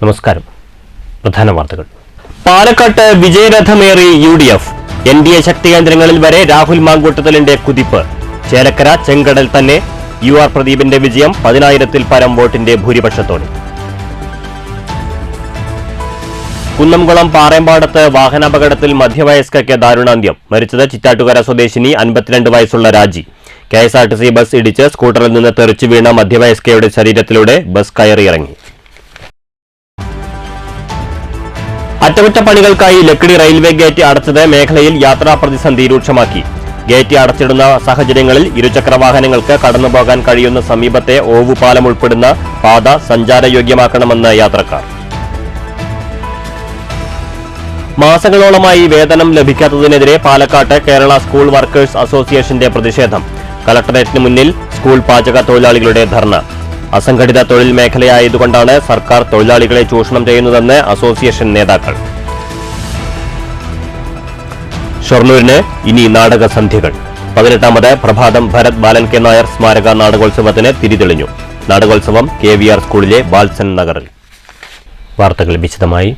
നമസ്കാരം. പ്രധാന വാർത്തകൾ. പാലക്കാട്ട് വിജയരഥമേറി UDF. NDA ശക്തി കേന്ദ്രങ്ങളിൽ വരെ രാഹുൽ മാങ്കൂട്ടത്തിലിന്റെ കുതിപ്പ്. ചേലക്കര, ചെങ്കടൽ തന്നെ UR പ്രദീപിന്റെ വിജയം 10,000-ൽ പരം വോട്ടിന്റെ ഭൂരിപക്ഷത്തോടെ. കുന്നംകുളം പാറേമ്പാടത്ത് വാഹനാപകടത്തിൽ മധ്യവയസ്കയ്ക്ക് ദാരുണാന്ത്യം. മരിച്ചത് ചിറ്റാറ്റുകര സ്വദേശിനി 52 വയസ്സുള്ള രാജി. KSRTC ബസ് ഇടിച്ച് സ്കൂട്ടറിൽ നിന്ന് തെറിച്ചു വീണ മധ്യവയസ്കയുടെ ശരീരത്തിലൂടെ ബസ് കയറിയിറങ്ങി. അറ്റകുറ്റപ്പണികൾക്കായി ലക്കിടി റെയിൽവേ ഗേറ്റ് അടച്ചത് മേഖലയിൽ യാത്രാ പ്രതിസന്ധി രൂക്ഷമാക്കി. ഗേറ്റ് അടച്ചിടുന്ന സാഹചര്യങ്ങളിൽ ഇരുചക്ര വാഹനങ്ങൾക്ക് കടന്നുപോകാൻ കഴിയുന്ന സമീപത്തെ ഓവുപാലം ഉൾപ്പെടുന്ന പാത സഞ്ചാരയോഗ്യമാക്കണമെന്ന് യാത്രക്കാർ. മാസങ്ങളോളമായി വേതനം ലഭിക്കാത്തതിനെതിരെ പാലക്കാട്ട് കേരള സ്കൂൾ വർക്കേഴ്സ് അസോസിയേഷന്റെ പ്രതിഷേധം. കളക്ടറേറ്റിന് മുന്നിൽ സ്കൂൾ പാചക തൊഴിലാളികളുടെ ധർണ. അസംഘടിത തൊഴിൽ മേഖലയായതുകൊണ്ടാണ് സർക്കാർ തൊഴിലാളികളെ ചൂഷണം ചെയ്യുന്നതെന്ന് അസോസിയേഷൻ നേതാക്കൾ. ഷൊർണൂരിന് ഇനി നാടകസന്ധ്യകൾ. 18ാമത് പ്രഭാതം ഭരത് ബാലൻ കെ നായർ സ്മാരക നാടകോത്സവത്തിന് തിരിതെളിഞ്ഞു. നാടകോത്സവം KVR സ്കൂളിലെ ബാൽസൻ നഗറിൽ. വാർത്തകൾ വിശദമായി.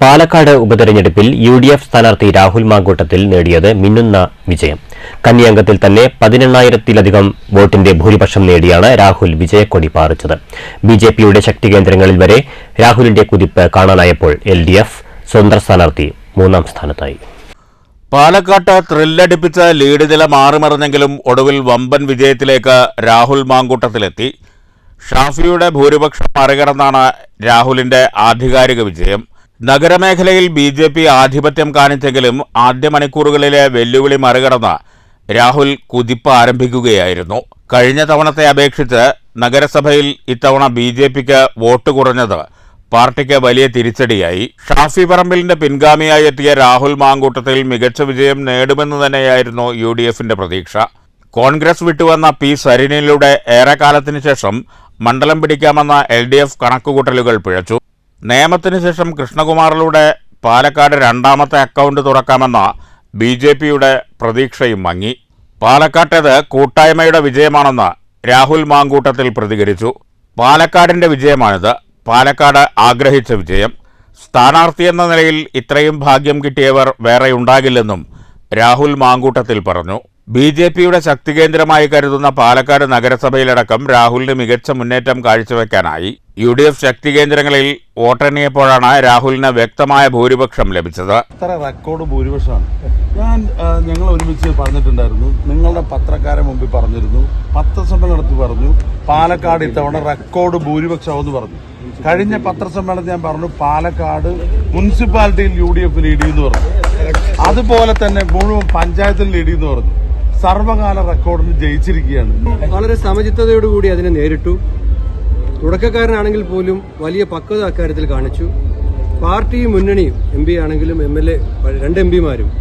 പാലക്കാട് ഉപതെരഞ്ഞെടുപ്പിൽ UDF സ്ഥാനാർത്ഥി രാഹുൽ മാങ്കൂട്ടത്തിൽ നേടിയത് മിന്നുന്ന വിജയം. കന്നിയംഗത്തിൽ തന്നെ 18,000-ലധികം വോട്ടിന്റെ ഭൂരിപക്ഷം നേടിയാണ് രാഹുൽ വിജയക്കൊടി പാറിച്ചത്. BJPയുടെ ശക്തി കേന്ദ്രങ്ങളിൽ വരെ രാഹുലിന്റെ കുതിപ്പ് കാണാനായപ്പോൾ LDF സ്വതന്ത്ര സ്ഥാനാർത്ഥി 3ാം സ്ഥാനത്തായി. പാലക്കാട്ട് ത്രില്ലടിപ്പിച്ച ലീഡ് നില മാറിമറിഞ്ഞെങ്കിലും ഒടുവിൽ വമ്പൻ വിജയത്തിലേക്ക് രാഹുൽ മാങ്കൂട്ടത്തിലെത്തി. ഷാഫിയുടെ ഭൂരിപക്ഷം മറികടന്നാണ് രാഹുലിന്റെ ആധികാരിക വിജയം. നഗരമേഖലയിൽ BJP ആധിപത്യം കാണിച്ചെങ്കിലും ആദ്യ മണിക്കൂറുകളിലെ വെല്ലുവിളി മറികടന്ന് രാഹുൽ കുതിപ്പ് ആരംഭിക്കുകയായിരുന്നു. കഴിഞ്ഞ തവണത്തെ അപേക്ഷിച്ച് നഗരസഭയിൽ ഇത്തവണ BJPക്ക് വോട്ട് കുറഞ്ഞത് പാർട്ടിക്ക് വലിയ തിരിച്ചടിയായി. ഷാഫി പറമ്പിലിന്റെ പിൻഗാമിയായി എത്തിയ രാഹുൽ മാങ്കൂട്ടത്തിൽ മികച്ച വിജയം നേടുമെന്ന് തന്നെയായിരുന്നു UDFന്റെ പ്രതീക്ഷ. കോൺഗ്രസ് വിട്ടുവന്ന P സരിനിലൂടെ ഏറെക്കാലത്തിന് ശേഷം മണ്ഡലം പിടിക്കാമെന്ന LDF കണക്കുകൂട്ടലുകൾ പിഴച്ചു. നിയമത്തിന് ശേഷം കൃഷ്ണകുമാറിലൂടെ പാലക്കാട് 2ാമത്തെ അക്കൗണ്ട് തുറക്കാമെന്ന BJPയുടെ പ്രതീക്ഷയും മങ്ങി. പാലക്കാട്ടേത് കൂട്ടായ്മയുടെ വിജയമാണെന്ന് രാഹുൽ മാങ്കൂട്ടത്തിൽ പ്രതികരിച്ചു. പാലക്കാടിന്റെ വിജയമാണിത്. പാലക്കാട് ആഗ്രഹിച്ച വിജയം. സ്ഥാനാർത്ഥിയെന്ന നിലയിൽ ഇത്രയും ഭാഗ്യം കിട്ടിയവർ വേറെയുണ്ടാകില്ലെന്നും രാഹുൽ മാങ്കൂട്ടത്തിൽ പറഞ്ഞു. BJPയുടെ ശക്തി കേന്ദ്രമായി കരുതുന്ന പാലക്കാട് നഗരസഭയിലടക്കം രാഹുലിന് മികച്ച മുന്നേറ്റം കാഴ്ചവെക്കാനായി. UDF ശക്തി കേന്ദ്രങ്ങളിൽ വോട്ടെണ്ണിയപ്പോഴാണ് രാഹുലിന് വ്യക്തമായ ഭൂരിപക്ഷം ലഭിച്ചത്. അത്ര റെക്കോർഡ് ഭൂരിപക്ഷമാണ്. ഞങ്ങൾ ഒരുമിച്ച് പറഞ്ഞിട്ടുണ്ടായിരുന്നു, നിങ്ങളുടെ പത്രക്കാരെ മുമ്പിൽ പറഞ്ഞിരുന്നു, പത്രസമ്മേളനം നടത്തി പറഞ്ഞു പാലക്കാട് ഇത്തവണ റെക്കോർഡ് ഭൂരിപക്ഷമെന്ന് പറഞ്ഞു. കഴിഞ്ഞ പത്രസമ്മേളനത്തിൽ ഞാൻ പറഞ്ഞു പാലക്കാട് മുനിസിപ്പാലിറ്റിയിൽ UDF ലീഡ് ചെയ്യുന്നു പറഞ്ഞു. അതുപോലെ തന്നെ മുഴുവൻ പഞ്ചായത്തിൽ ലീഡ് ചെയ്യുന്നു പറഞ്ഞു. സർവകാല റെക്കോർഡിന് ജയിച്ചിരിക്കുകയാണ്. വളരെ സമചിത്തതയോടുകൂടി അതിനെ നേരിട്ടു. തുടക്കക്കാരനാണെങ്കിൽ പോലും വലിയ പക്വത അക്കാര്യത്തിൽ കാണിച്ചു. പാർട്ടിയും മുന്നണിയും MP ആണെങ്കിലും MLA 2 MPമാരും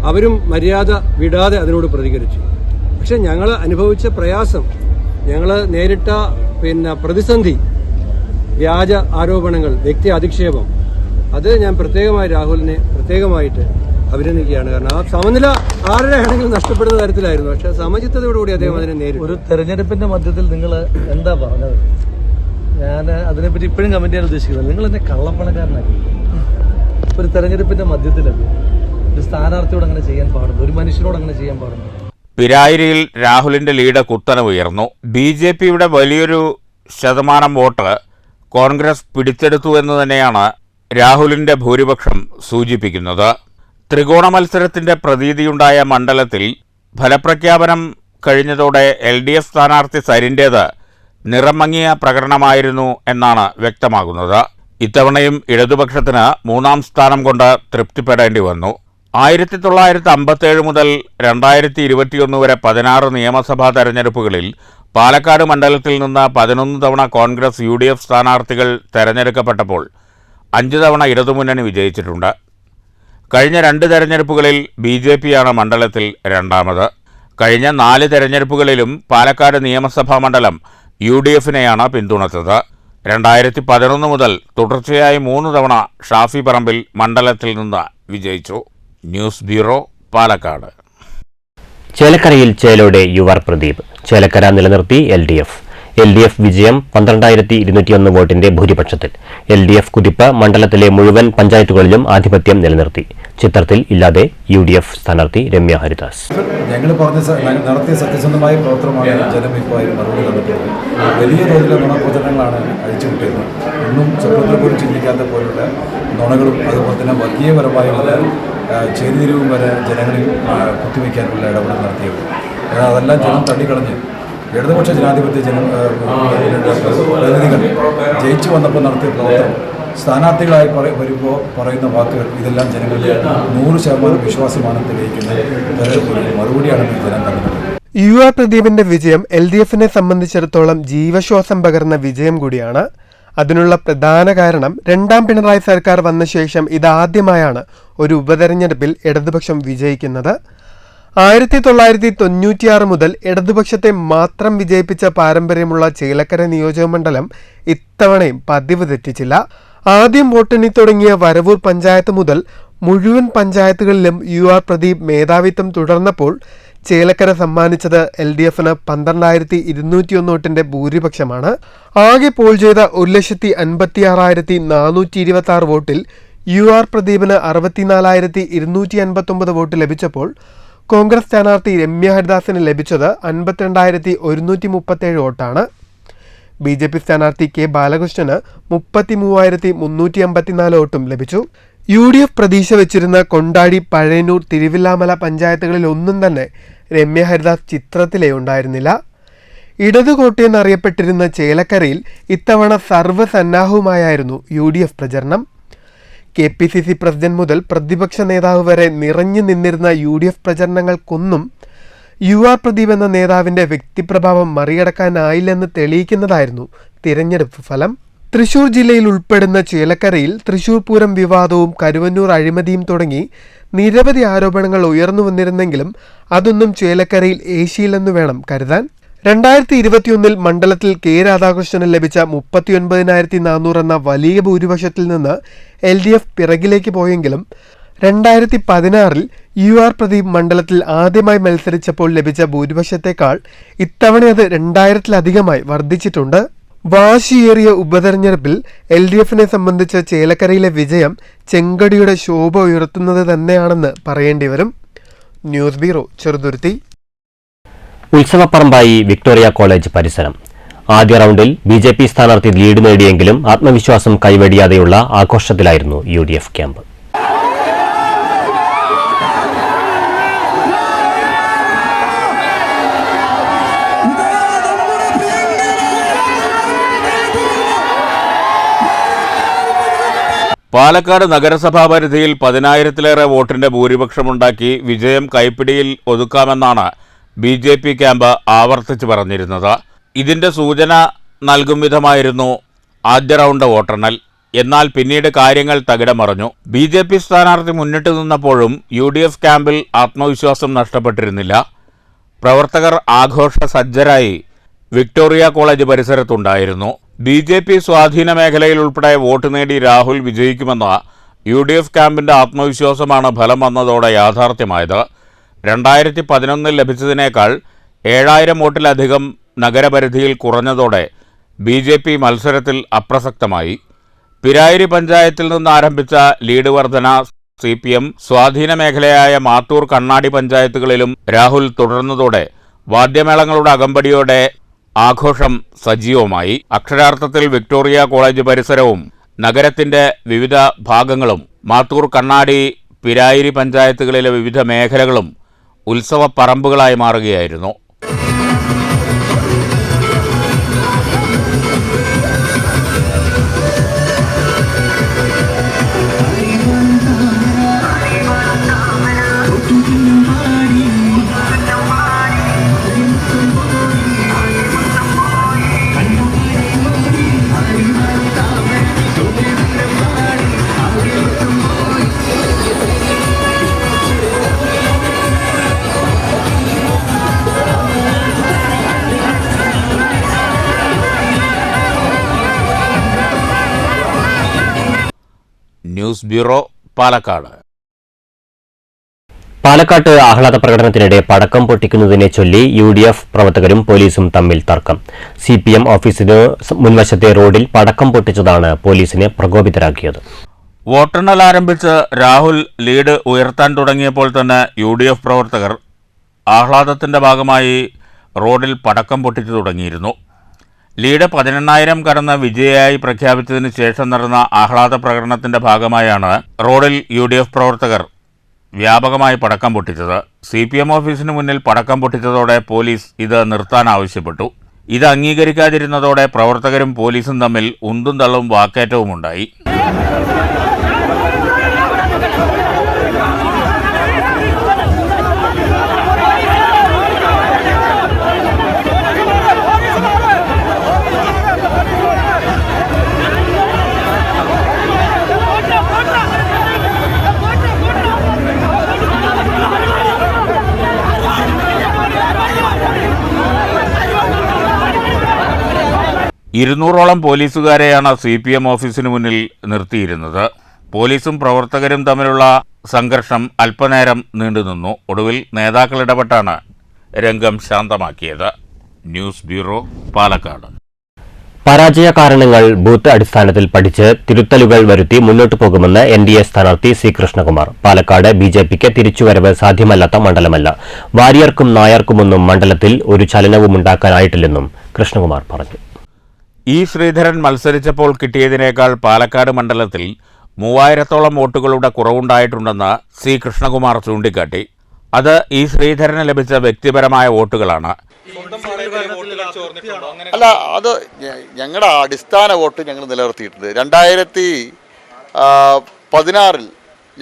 അവരും മര്യാദ വിടാതെ അതിനോട് പ്രതികരിച്ചു. പക്ഷെ ഞങ്ങൾ അനുഭവിച്ച പ്രയാസം, ഞങ്ങൾ നേരിട്ട പ്രതിസന്ധി, വ്യാജ ആരോപണങ്ങൾ, വ്യക്തി അധിക്ഷേപം, അത് ഞാൻ പ്രത്യേകമായി രാഹുലിനെ പ്രത്യേകമായിട്ട് അഭിനന്ദിക്കുകയാണ്. കാരണം ആ സമനില ആരുടെ ആണെങ്കിലും നഷ്ടപ്പെടുന്ന തരത്തിലായിരുന്നു. പക്ഷെ സമചിത്തതയോടുകൂടി അദ്ദേഹം അതിനെ നേരിട്ടു. ഒരു തെരഞ്ഞെടുപ്പിന്റെ മധ്യത്തിൽ നിങ്ങൾ എന്താ പറഞ്ഞത്? ഞാൻ അതിനെപ്പറ്റി ഇപ്പോഴും കമന്റ് ചെയ്യാൻ ഉദ്ദേശിക്കുന്നത്, നിങ്ങൾ എന്നെ കള്ളപ്പണക്കാരനാക്കി. ഒരു തെരഞ്ഞെടുപ്പിന്റെ മധ്യത്തിലല്ലേ ഒരു സ്ഥാനാർത്ഥിയോട് അങ്ങനെ ചെയ്യാൻ പാടുന്നു, ഒരു മനുഷ്യനോട് അങ്ങനെ ചെയ്യാൻ പാടുന്നു. പിരായിരിയിൽ രാഹുലിന്റെ ലീഡ് കുത്തനെ ഉയർന്നു. BJPയുടെ വലിയൊരു ശതമാനം വോട്ട് കോൺഗ്രസ് പിടിച്ചെടുത്തു എന്ന് തന്നെയാണ് രാഹുലിന്റെ ഭൂരിപക്ഷം സൂചിപ്പിക്കുന്നത്. ത്രികോണ മത്സരത്തിന്റെ പ്രതീതിയുണ്ടായ മണ്ഡലത്തിൽ ഫലപ്രഖ്യാപനം കഴിഞ്ഞതോടെ LDF സ്ഥാനാർത്ഥി സരിന്റേത് നിറം മങ്ങിയ പ്രകടനമായിരുന്നു എന്നാണ് വ്യക്തമാകുന്നത്. ഇത്തവണയും ഇടതുപക്ഷത്തിന് 3ാം സ്ഥാനം കൊണ്ട് തൃപ്തിപ്പെടേണ്ടി വന്നു. 1957 മുതൽ 2021 വരെ 16 നിയമസഭാ തെരഞ്ഞെടുപ്പുകളിൽ പാലക്കാട് മണ്ഡലത്തിൽ നിന്ന് 11 തവണ കോൺഗ്രസ് UDF സ്ഥാനാർത്ഥികൾ തെരഞ്ഞെടുക്കപ്പെട്ടപ്പോൾ 5 തവണ ഇടതുമുന്നണി വിജയിച്ചിട്ടുണ്ട്. കഴിഞ്ഞ 2 തെരഞ്ഞെടുപ്പുകളിൽ BJPയാണ് മണ്ഡലത്തിൽ 2ാമത്. കഴിഞ്ഞ 4 തെരഞ്ഞെടുപ്പുകളിലും പാലക്കാട് നിയമസഭാ മണ്ഡലം UDFനെയാണ് പിന്തുണച്ചത്. 2011 മുതൽ തുടർച്ചയായി 3 തവണ ഷാഫി പറമ്പിൽ മണ്ഡലത്തിൽ നിന്ന് വിജയിച്ചു. News bureau, Palakkad. ചേലക്കരയിൽ ചേലോടെ UR പ്രദീപ്. ചേലക്കര നിലനിർത്തി LDF. LDF വിജയം 12,201 വോട്ടിന്റെ ഭൂരിപക്ഷത്തിൽ. LDF കുതിപ്പ് മണ്ഡലത്തിലെ മുഴുവൻ പഞ്ചായത്തുകളിലും ആധിപത്യം നിലനിർത്തി. ചിത്രത്തിൽ ഇല്ലാതെ UDF സ്ഥാനാർത്ഥി രമ്യ ഹരിദാസ്. ഞങ്ങൾ നടത്തിയ സത്യസന്ധമായ പ്രവർത്തനമാണ് ജനം ഇപ്പോൾ മറുപടി തന്നിട്ടുള്ളത്. വലിയ തോതിലുള്ള നുണപ്രചരണങ്ങളാണ് അഴിച്ചുവിട്ടത്. ഒന്നും സ്വപ്നത്തിൽ പോലും ചിന്തിക്കാത്ത പോലുള്ള നുണകളും അതുപോലെ തന്നെ വർഗീയപരമായുള്ള ചേരിതിരിവും വരെ ജനങ്ങളിൽ കുത്തിവയ്ക്കാനുള്ള ഇടപെടൽ നടത്തിയത്. അതെല്ലാം ജനം തള്ളിക്കളഞ്ഞ് ഇടതുപക്ഷ ജനാധിപത്യ പ്രതിനിധികൾ ജയിച്ചു വന്നപ്പോൾ നടത്തിയ പ്രവർത്തനം, സ്ഥാനാർത്ഥികളായി വരുമ്പോൾ പറയുന്ന വാക്കുകൾ, ഇതെല്ലാം ജനങ്ങളുടെ 100% വിശ്വാസമാണ് തെളിയിക്കുന്ന മറുപടിയാണെന്ന് ജനം കണ്ടിട്ടുണ്ട്. UR പ്രദീപിന്റെ വിജയം LDFനെ സംബന്ധിച്ചിടത്തോളം ജീവശ്വാസം പകർന്ന വിജയം കൂടിയാണ്. അതിനുള്ള പ്രധാന കാരണം രണ്ടാം പിണറായി സർക്കാർ വന്ന ശേഷം ഇതാദ്യമായാണ് ഒരു ഉപതെരഞ്ഞെടുപ്പിൽ ഇടതുപക്ഷം വിജയിക്കുന്നത്. 1996 മുതൽ ഇടതുപക്ഷത്തെ മാത്രം വിജയിപ്പിച്ച പാരമ്പര്യമുള്ള ചേലക്കര നിയോജകമണ്ഡലം ഇത്തവണയും പതിവ് തെറ്റിച്ചില്ല. ആദ്യം വോട്ടെണ്ണി തുടങ്ങിയ വരവൂർ പഞ്ചായത്ത് മുതൽ മുഴുവൻ പഞ്ചായത്തുകളിലും UR പ്രദീപ് മേധാവിത്വം തുടർന്നപ്പോൾ ചേലക്കര സമ്മാനിച്ചത് LDFന് 12,201 വോട്ടിന്റെ ഭൂരിപക്ഷമാണ്. ആകെ പോൾ ചെയ്ത 1,56,426 വോട്ടിൽ UR പ്രദീപിന് 64,259 വോട്ട് ലഭിച്ചപ്പോൾ കോൺഗ്രസ് സ്ഥാനാർത്ഥി രമ്യ ഹരിദാസിന് ലഭിച്ചത് 52,137 വോട്ടാണ്. BJP സ്ഥാനാർത്ഥി K ബാലകൃഷ്ണന് 33,354 വോട്ടും ലഭിച്ചു. UDF പ്രതീക്ഷ വെച്ചിരുന്ന കൊണ്ടാടി, പഴയന്നൂർ, തിരുവില്ലാമല പഞ്ചായത്തുകളിൽ ഒന്നും തന്നെ രമ്യ ഹരിദാസ് ചിത്രത്തിലേ ഉണ്ടായിരുന്നില്ല. ഇടതുകോട്ടയെന്നറിയപ്പെട്ടിരുന്ന ചേലക്കരയിൽ ഇത്തവണ സർവ്വസന്നാഹവുമായിരുന്നു UDF പ്രചരണം. KPCC പ്രസിഡന്റ് മുതൽ പ്രതിപക്ഷ നേതാവ് വരെ നിറഞ്ഞു നിന്നിരുന്ന UDF പ്രചരണങ്ങൾക്കൊന്നും UR പ്രദീപ് എന്ന നേതാവിന്റെ വ്യക്തിപ്രഭാവം മറികടക്കാനായില്ലെന്ന് തെളിയിക്കുന്നതായിരുന്നു തിരഞ്ഞെടുപ്പ് ഫലം. തൃശൂർ ജില്ലയിൽ ഉൾപ്പെടുന്ന ചേലക്കരയിൽ തൃശൂർ പൂരം വിവാദവും കരുവന്നൂർ അഴിമതിയും തുടങ്ങി നിരവധി ആരോപണങ്ങൾ ഉയർന്നു വന്നിരുന്നെങ്കിലും അതൊന്നും ചേലക്കരയിൽ ഏശിയില്ലെന്നു വേണം കരുതാൻ. 2021 മണ്ഡലത്തിൽ K രാധാകൃഷ്ണന് ലഭിച്ച 39,400 എന്ന വലിയ ഭൂരിപക്ഷത്തിൽ നിന്ന് LDF പിറകിലേക്ക് പോയെങ്കിലും 2016 UR പ്രദീപ് മണ്ഡലത്തിൽ ആദ്യമായി മത്സരിച്ചപ്പോൾ ലഭിച്ച ഭൂരിപക്ഷത്തെക്കാൾ ഇത്തവണ അത് 2000-ലധികമായി വർദ്ധിച്ചിട്ടുണ്ട്. വാശിയേറിയ ഉപതെരഞ്ഞെടുപ്പിൽ LDFനെ സംബന്ധിച്ച് ചേലക്കരയിലെ വിജയം ചെങ്കടിയുടെ ശോഭ ഉയർത്തുന്നത് തന്നെയാണെന്ന് പറയേണ്ടി വരും. News bureau, Cheruthuruthy. ഉത്സവപ്പറമ്പായി വിക്ടോറിയ കോളേജ് പരിസരം. ആദ്യ റൗണ്ടിൽ BJP സ്ഥാനാർത്ഥി ലീഡ് നേടിയെങ്കിലും ആത്മവിശ്വാസം കൈവെടിയാതെയുള്ള ആഘോഷത്തിലായിരുന്നു UDF ക്യാമ്പ്. പാലക്കാട് നഗരസഭാ പരിധിയിൽ 10,000-ലേറെ വോട്ടിന്റെ ഭൂരിപക്ഷമുണ്ടാക്കി വിജയം കൈപ്പിടിയിൽ ഒതുക്കാമെന്നാണ് BJP ക്യാമ്പ് ആവർത്തിച്ച് പറഞ്ഞിരുന്നത്. ഇതിന്റെ സൂചന നൽകും വിധമായിരുന്നു ആദ്യ റൗണ്ട് വോട്ടെണ്ണൽ. എന്നാൽ പിന്നീട് കാര്യങ്ങൾ തകിടമറിഞ്ഞു. BJP സ്ഥാനാർത്ഥി മുന്നിട്ട് നിന്നപ്പോഴും UDF ക്യാമ്പിൽ ആത്മവിശ്വാസം നഷ്ടപ്പെട്ടിരുന്നില്ല. പ്രവർത്തകർ ആഘോഷ സജ്ജരായി വിക്ടോറിയ കോളേജ് പരിസരത്തുണ്ടായിരുന്നു. BJP സ്വാധീന മേഖലയിൽ ഉൾപ്പെടെ വോട്ട് നേടി രാഹുൽ വിജയിക്കുമെന്ന UDF ക്യാമ്പിന്റെ ആത്മവിശ്വാസമാണ് ഫലം വന്നതോടെ യാഥാർത്ഥ്യമായത്. 2011 ലഭിച്ചതിനേക്കാൾ 7,000 വോട്ടിലധികം നഗരപരിധിയിൽ കുറഞ്ഞതോടെ BJP മത്സരത്തിൽ അപ്രസക്തമായി. പിരായിരി പഞ്ചായത്തിൽ നിന്ന് ആരംഭിച്ച ലീഡ് വർധന CPM സ്വാധീന മേഖലയായ മാത്തൂർ, കണ്ണാടി പഞ്ചായത്തുകളിലും രാഹുൽ തുടർന്നതോടെ വാദ്യമേളങ്ങളുടെ അകമ്പടിയോടെ ആഘോഷം സജീവമായി. അക്ഷരാർത്ഥത്തിൽ വിക്ടോറിയ കോളേജ് പരിസരവും നഗരത്തിന്റെ വിവിധ ഭാഗങ്ങളും മാത്തൂർ, കണ്ണാടി, പിരായിരി പഞ്ചായത്തുകളിലെ വിവിധ മേഖലകളും ഉത്സവ പറമ്പുകളായി മാറുകയായിരുന്നു. News bureau, Palakkad. പാലക്കാട്ട് ആഹ്ലാദ പ്രകടനത്തിനിടെ പടക്കം പൊട്ടിക്കുന്നതിനെ ചൊല്ലി UDF പ്രവർത്തകരും പോലീസും തമ്മിൽ തർക്കം. CPM ഓഫീസിന് മുൻവശത്തെ റോഡിൽ പടക്കം പൊട്ടിച്ചതാണ് പോലീസിനെ പ്രകോപിതരാക്കിയത്. വോട്ടെണ്ണൽ ആരംഭിച്ച് രാഹുൽ ലീഡ് ഉയർത്താൻ തുടങ്ങിയപ്പോൾ തന്നെ UDF പ്രവർത്തകർ ആഹ്ലാദത്തിന്റെ ഭാഗമായി റോഡിൽ പടക്കം പൊട്ടിച്ചു തുടങ്ങിയിരുന്നു. ലീഡ് 18,000 കടന്ന് വിജയിയായി പ്രഖ്യാപിച്ചതിന് ശേഷം നടന്ന ആഹ്ലാദ പ്രകടനത്തിന്റെ ഭാഗമായാണ് റോഡിൽ UDF പ്രവർത്തകർ വ്യാപകമായി പടക്കം പൊട്ടിച്ചത്. CPM ഓഫീസിന് മുന്നിൽ പടക്കം പൊട്ടിച്ചതോടെ പോലീസ് ഇത് നിർത്താൻ ആവശ്യപ്പെട്ടു. ഇത് അംഗീകരിക്കാതിരുന്നതോടെ പ്രവർത്തകരും പോലീസും തമ്മിൽ ഉന്തും തള്ളും വാക്കേറ്റവുമുണ്ടായി. ഇരുന്നൂറോളം പോലീസുകാരെയാണ് CPM ഓഫീസിന് മുന്നിൽ നിർത്തിയിരുന്നത്. പോലീസും പ്രവർത്തകരും തമ്മിലുള്ള സംഘർഷം അല്പനേരം നീണ്ടുനിന്നു. ഒടുവിൽ നേതാക്കൾ ഇടപെട്ടാണ് രംഗം ശാന്തമാക്കിയത്. News bureau, Palakkad. പരാജയ കാരണങ്ങൾ ബൂത്ത് അടിസ്ഥാനത്തിൽ പഠിച്ച് തിരുത്തലുകൾ വരുത്തി മുന്നോട്ടു പോകുമെന്ന് NDA സ്ഥാനാർത്ഥി C. കൃഷ്ണകുമാർ. പാലക്കാട് BJPക്ക് തിരിച്ചുവരവ് സാധ്യമല്ലാത്ത മണ്ഡലമല്ല. വാര്യർക്കും നായർക്കുമൊന്നും മണ്ഡലത്തിൽ ഒരു ചലനവുമുണ്ടാക്കാനായിട്ടില്ലെന്നും കൃഷ്ണകുമാർ പറഞ്ഞു. E. ശ്രീധരൻ മത്സരിച്ചപ്പോൾ കിട്ടിയതിനേക്കാൾ പാലക്കാട് മണ്ഡലത്തിൽ 3000-ഓളം വോട്ടുകളുടെ കുറവുണ്ടായിട്ടുണ്ടെന്ന് C. കൃഷ്ണകുമാർ ചൂണ്ടിക്കാട്ടി. അത് E. ശ്രീധരന് ലഭിച്ച വ്യക്തിപരമായ വോട്ടുകളാണ്. അല്ല, അത് ഞങ്ങളുടെ അടിസ്ഥാന വോട്ട് ഞങ്ങൾ നിലനിർത്തിയിട്ടുണ്ട്. 2016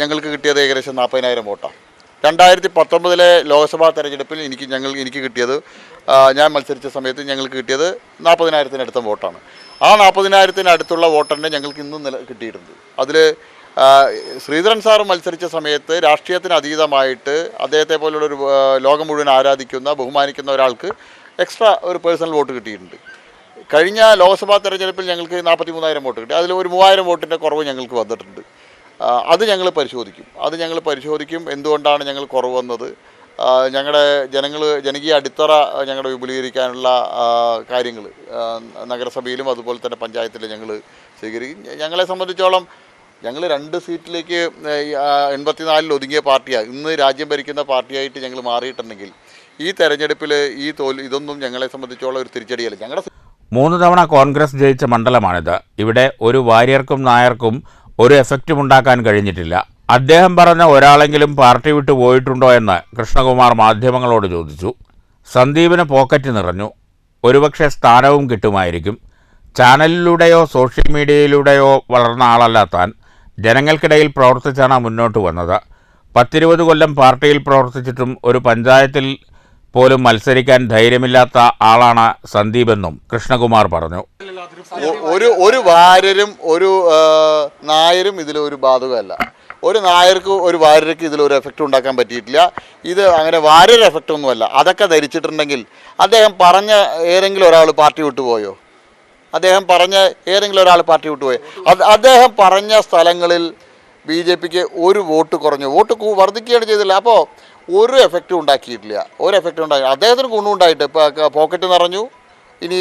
ഞങ്ങൾക്ക് കിട്ടിയത് ഏകദേശം 40,000 വോട്ടാണ്. 2019 ലോക്സഭാ തെരഞ്ഞെടുപ്പിൽ എനിക്ക് കിട്ടിയത്, ഞാൻ മത്സരിച്ച സമയത്ത് ഞങ്ങൾക്ക് കിട്ടിയത് 40,000-അടുത്ത വോട്ടാണ്. ആ 40,000-അടുത്തുള്ള വോട്ടറിനെ ഞങ്ങൾക്ക് ഇന്നും കിട്ടിയിട്ടുണ്ട്. അതിൽ ശ്രീധരൻ സാർ മത്സരിച്ച സമയത്ത് രാഷ്ട്രീയത്തിന് അതീതമായിട്ട് അദ്ദേഹത്തെ പോലുള്ളൊരു ലോകം മുഴുവൻ ആരാധിക്കുന്ന ബഹുമാനിക്കുന്ന ഒരാൾക്ക് എക്സ്ട്രാ ഒരു പേഴ്സണൽ വോട്ട് കിട്ടിയിട്ടുണ്ട്. കഴിഞ്ഞ ലോക്സഭാ തെരഞ്ഞെടുപ്പിൽ ഞങ്ങൾക്ക് 43,000 വോട്ട് കിട്ടി. അതിൽ ഒരു 3,000 വോട്ടിൻ്റെ കുറവ് ഞങ്ങൾക്ക് വന്നിട്ടുണ്ട്. അത് ഞങ്ങൾ പരിശോധിക്കും. എന്തുകൊണ്ടാണ് ഞങ്ങൾ കുറവ് വന്നത്? ഞങ്ങളുടെ ജനകീയ അടിത്തറ ഞങ്ങളുടെ വിപുലീകരിക്കാനുള്ള കാര്യങ്ങൾ നഗരസഭയിലും അതുപോലെ തന്നെ പഞ്ചായത്തിലും ഞങ്ങൾ സ്വീകരിക്കും. ഞങ്ങളെ സംബന്ധിച്ചോളം ഞങ്ങൾ 2 സീറ്റിലേക്ക് 84 ഒതുങ്ങിയ പാർട്ടിയാണ്. ഇന്ന് രാജ്യം ഭരിക്കുന്ന പാർട്ടിയായിട്ട് ഞങ്ങൾ മാറിയിട്ടുണ്ടെങ്കിൽ ഈ തെരഞ്ഞെടുപ്പിൽ ഇതൊന്നും ഞങ്ങളെ സംബന്ധിച്ചോളം ഒരു തിരിച്ചടിയല്ല. 3 തവണ കോൺഗ്രസ് ജയിച്ച മണ്ഡലമാണിത്. ഇവിടെ ഒരു വാര്യർക്കും നായർക്കും ഒരു എഫക്റ്റും ഉണ്ടാക്കാൻ കഴിഞ്ഞിട്ടില്ല. അദ്ദേഹം പറഞ്ഞ ഒരാളെങ്കിലും പാർട്ടി വിട്ടു പോയിട്ടുണ്ടോ എന്ന് കൃഷ്ണകുമാർ മാധ്യമങ്ങളോട് ചോദിച്ചു. സന്ദീപിന് പോക്കറ്റ് നിറഞ്ഞു. ഒരുപക്ഷെ സ്ഥാനവും കിട്ടുമായിരിക്കും. ചാനലിലൂടെയോ സോഷ്യൽ മീഡിയയിലൂടെയോ വളർന്ന ആളല്ല താൻ. ജനങ്ങൾക്കിടയിൽ പ്രവർത്തിച്ചാണ് മുന്നോട്ട് വന്നത്. 10-20 കൊല്ലം പാർട്ടിയിൽ പ്രവർത്തിച്ചിട്ടും ഒരു പഞ്ചായത്തിൽ പോലും മത്സരിക്കാൻ ധൈര്യമില്ലാത്ത ആളാണ് സന്ദീപെന്നും കൃഷ്ണകുമാർ പറഞ്ഞു. ഒരു വാര്യരും ഒരു നായരും ഇതിലൊരു ബാധകമല്ല. ഒരു നായർക്ക് ഒരു വാര്യർക്ക് ഇതിലൊരു എഫക്റ്റ് ഉണ്ടാക്കാൻ പറ്റിയിട്ടില്ല. ഇത് അങ്ങനെ വാര്യർ എഫക്റ്റ് ഒന്നുമല്ല. അതൊക്കെ ധരിച്ചിട്ടുണ്ടെങ്കിൽ അദ്ദേഹം പറഞ്ഞ ഏതെങ്കിലും ഒരാൾ പാർട്ടി വിട്ടുപോയോ? അദ്ദേഹം പറഞ്ഞ സ്ഥലങ്ങളിൽ BJPക്ക് ഒരു വോട്ട് കുറഞ്ഞു, വോട്ട് വർദ്ധിക്കുകയാണ് ചെയ്തില്ല. അപ്പോൾ ഒരു എഫക്റ്റും ഉണ്ടാക്കിയിട്ടില്ല. അദ്ദേഹത്തിന് ഗുണമുണ്ടായിട്ട് ഇപ്പോൾ പോക്കറ്റ് നിറഞ്ഞു. ഇനി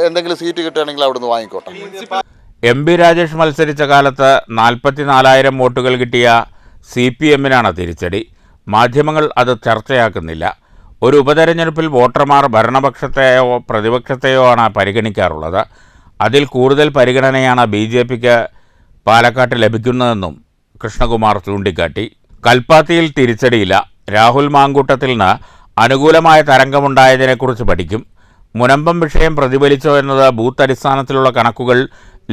എന്തെങ്കിലും സീറ്റ് കിട്ടുകയാണെങ്കിൽ അവിടുന്ന് വാങ്ങിക്കോട്ടെ. MP രാജേഷ് മത്സരിച്ച കാലത്ത് 44,000 വോട്ടുകൾ കിട്ടിയ CPM-നാണ് തിരിച്ചടി. മാധ്യമങ്ങൾ അത് ചർച്ചയാക്കുന്നില്ല. ഒരു ഉപതെരഞ്ഞെടുപ്പിൽ വോട്ടർമാർ ഭരണപക്ഷത്തെയോ പ്രതിപക്ഷത്തെയോ ആണ് പരിഗണിക്കാറുള്ളത്. അതിൽ കൂടുതൽ പരിഗണനയാണ് BJPക്ക് പാലക്കാട്ട് ലഭിക്കുന്നതെന്നും കൃഷ്ണകുമാർ ചൂണ്ടിക്കാട്ടി. കൽപ്പാത്തിയിൽ തിരിച്ചടിയില്ല. രാഹുൽ മാങ്കൂട്ടത്തിന് അനുകൂലമായ തരംഗമുണ്ടായതിനെക്കുറിച്ച് പഠിക്കും. മുനമ്പം വിഷയം പ്രതിഫലിച്ചോ എന്നത് ബൂത്ത് അടിസ്ഥാനത്തിലുള്ള കണക്കുകൾ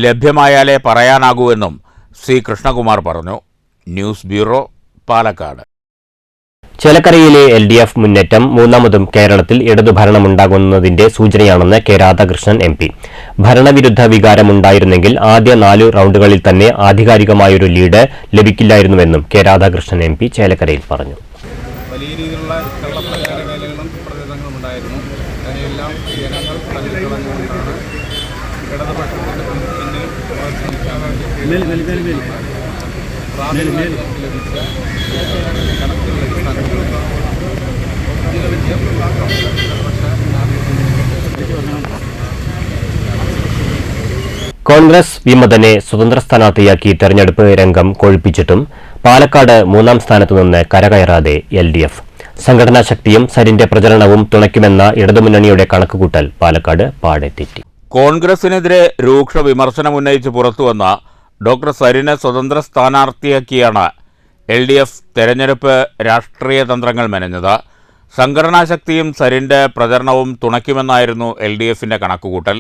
ലഭ്യമായാലേ പറയാനാകൂവെന്നും C. കൃഷ്ണകുമാർ പറഞ്ഞു. News bureau, Palakkad. ചേലക്കരയിലെ LDF മുന്നേറ്റം മൂന്നാമതും കേരളത്തിൽ ഇടതുഭരണമുണ്ടാകുന്നതിന്റെ സൂചനയാണെന്ന് K. രാധാകൃഷ്ണൻ MP. ഭരണവിരുദ്ധ വികാരമുണ്ടായിരുന്നെങ്കിൽ ആദ്യ 4 റൗണ്ടുകളിൽ തന്നെ ആധികാരികമായൊരു ലീഡ് ലഭിക്കില്ലായിരുന്നുവെന്നും K. രാധാകൃഷ്ണൻ MP ചേലക്കരയിൽ പറഞ്ഞു. വലിയ രീതിയിലുള്ള കള്ളപ്രചാരവേലകളും പ്രതിഷേധങ്ങളും ഉണ്ടായിരുന്നു. അതിനെല്ലാം ജനങ്ങൾ തള്ളിക്കളഞ്ഞുകൊണ്ടാണ് ഇടതുപക്ഷത്തിൻ്റെ പിന്നിൽ പ്രാഥമികമായി നമുക്ക് ലഭിച്ച കണക്കുകളുടെ അടിസ്ഥാനത്തിൽ ഇതിലെ വിജയം കോൺഗ്രസ് വിമതനെ സ്വതന്ത്ര സ്ഥാനാർത്ഥിയാക്കി തെരഞ്ഞെടുപ്പ് രംഗം കൊഴുപ്പിച്ചിട്ടും പാലക്കാട് മൂന്നാം സ്ഥാനത്തു നിന്ന് കരകയറാതെ LDF. സംഘടനാ ശക്തിയും സരിന്റെ പ്രചരണവും തുണയ്ക്കുമെന്ന ഇടതുമുന്നണിയുടെ കണക്കുകൂട്ടൽ പാലക്കാട് പാടെ തെറ്റി. കോൺഗ്രസിനെതിരെ രൂക്ഷ വിമർശനമുന്നയിച്ച് പുറത്തുവന്ന ഡോക്ടർ സരിനെ സ്വതന്ത്ര സ്ഥാനാർത്ഥിയാക്കിയാണ് LDF തെരഞ്ഞെടുപ്പ് രാഷ്ട്രീയ തന്ത്രങ്ങൾ മെനഞ്ഞത്. സംഘടനാ ശക്തിയും സരിന്റെ പ്രചരണവും തുണയ്ക്കുമെന്നായിരുന്നു LDFന്റെ കണക്കുകൂട്ടൽ.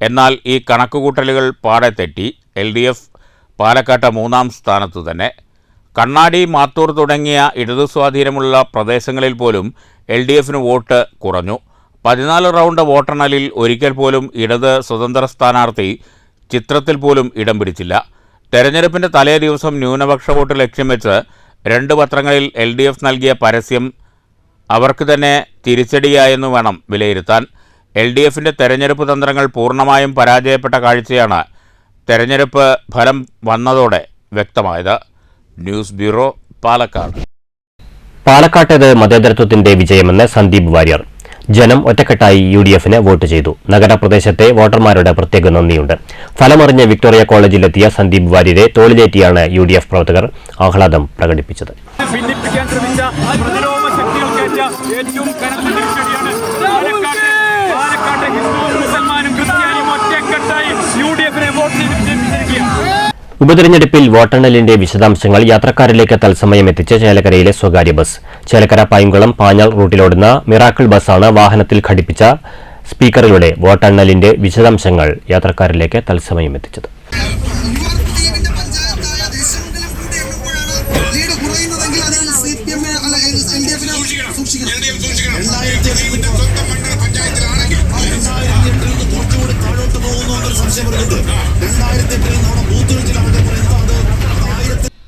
എന്നാൽ ഈ കണക്കുകൂട്ടലുകൾ പാടെ തെറ്റി. LDF പാലക്കാട്ട് മൂന്നാം സ്ഥാനത്തു തന്നെ. കണ്ണാടി, മാത്തൂർ തുടങ്ങിയ ഇടതു സ്വാധീനമുള്ള പ്രദേശങ്ങളിൽ പോലും LDFന് വോട്ട് കുറഞ്ഞു. 14 റൗണ്ട് വോട്ടെണ്ണലിൽ ഒരിക്കൽ പോലും ഇടത് സ്വതന്ത്ര സ്ഥാനാർത്ഥി ചിത്രത്തിൽ പോലും ഇടം പിടിച്ചില്ല. തെരഞ്ഞെടുപ്പിൻ്റെ തലേ ദിവസം ന്യൂനപക്ഷ വോട്ട് ലക്ഷ്യം വെച്ച് 2 പത്രങ്ങളിൽ LDF നൽകിയ പരസ്യം അവർക്ക് തന്നെ തിരിച്ചടിയായെന്ന് വേണം വിലയിരുത്താൻ. LDFന്റെ തെരഞ്ഞെടുപ്പ് തന്ത്രങ്ങൾ പൂർണ്ണമായും പരാജയപ്പെട്ട കാഴ്ചയാണ് തെരഞ്ഞെടുപ്പ് ഫലം വന്നതോടെ വ്യക്തമായത്. News bureau, Palakkad. പാലക്കാട്ടേത് മതേതരത്വത്തിന്റെ വിജയമെന്ന് സന്ദീപ് വാര്യർ. ജനം ഒറ്റക്കെട്ടായി UDFന് വോട്ട് ചെയ്തു. നഗരപ്രദേശത്തെ വോട്ടർമാരുടെ പ്രത്യേക നന്ദിയുണ്ട്. ഫലമറിഞ്ഞ് വിക്ടോറിയ കോളേജിലെത്തിയ സന്ദീപ് വാര്യരെ തോളിലേറ്റിയാണ് UDF പ്രവർത്തകർ ആഹ്ലാദം പ്രകടിപ്പിച്ചത്. ഉപതെരഞ്ഞെടുപ്പിൽ വോട്ടെണ്ണലിന്റെ വിശദാംശങ്ങൾ യാത്രക്കാരിലേക്ക് തത്സമയം എത്തിച്ച് ചേലക്കരയിലെ സ്വകാര്യ ബസ്. ചേലക്കര പൈങ്കുളം പാഞ്ഞാൾ റൂട്ടിലോടുന്ന മിറാക്കിൾ ബസ്സാണ് വാഹനത്തിൽ ഘടിപ്പിച്ച സ്പീക്കറിലൂടെ വോട്ടെണ്ണലിന്റെ വിശദാംശങ്ങൾ യാത്രക്കാരിലേക്ക് തത്സമയം എത്തിച്ചത്.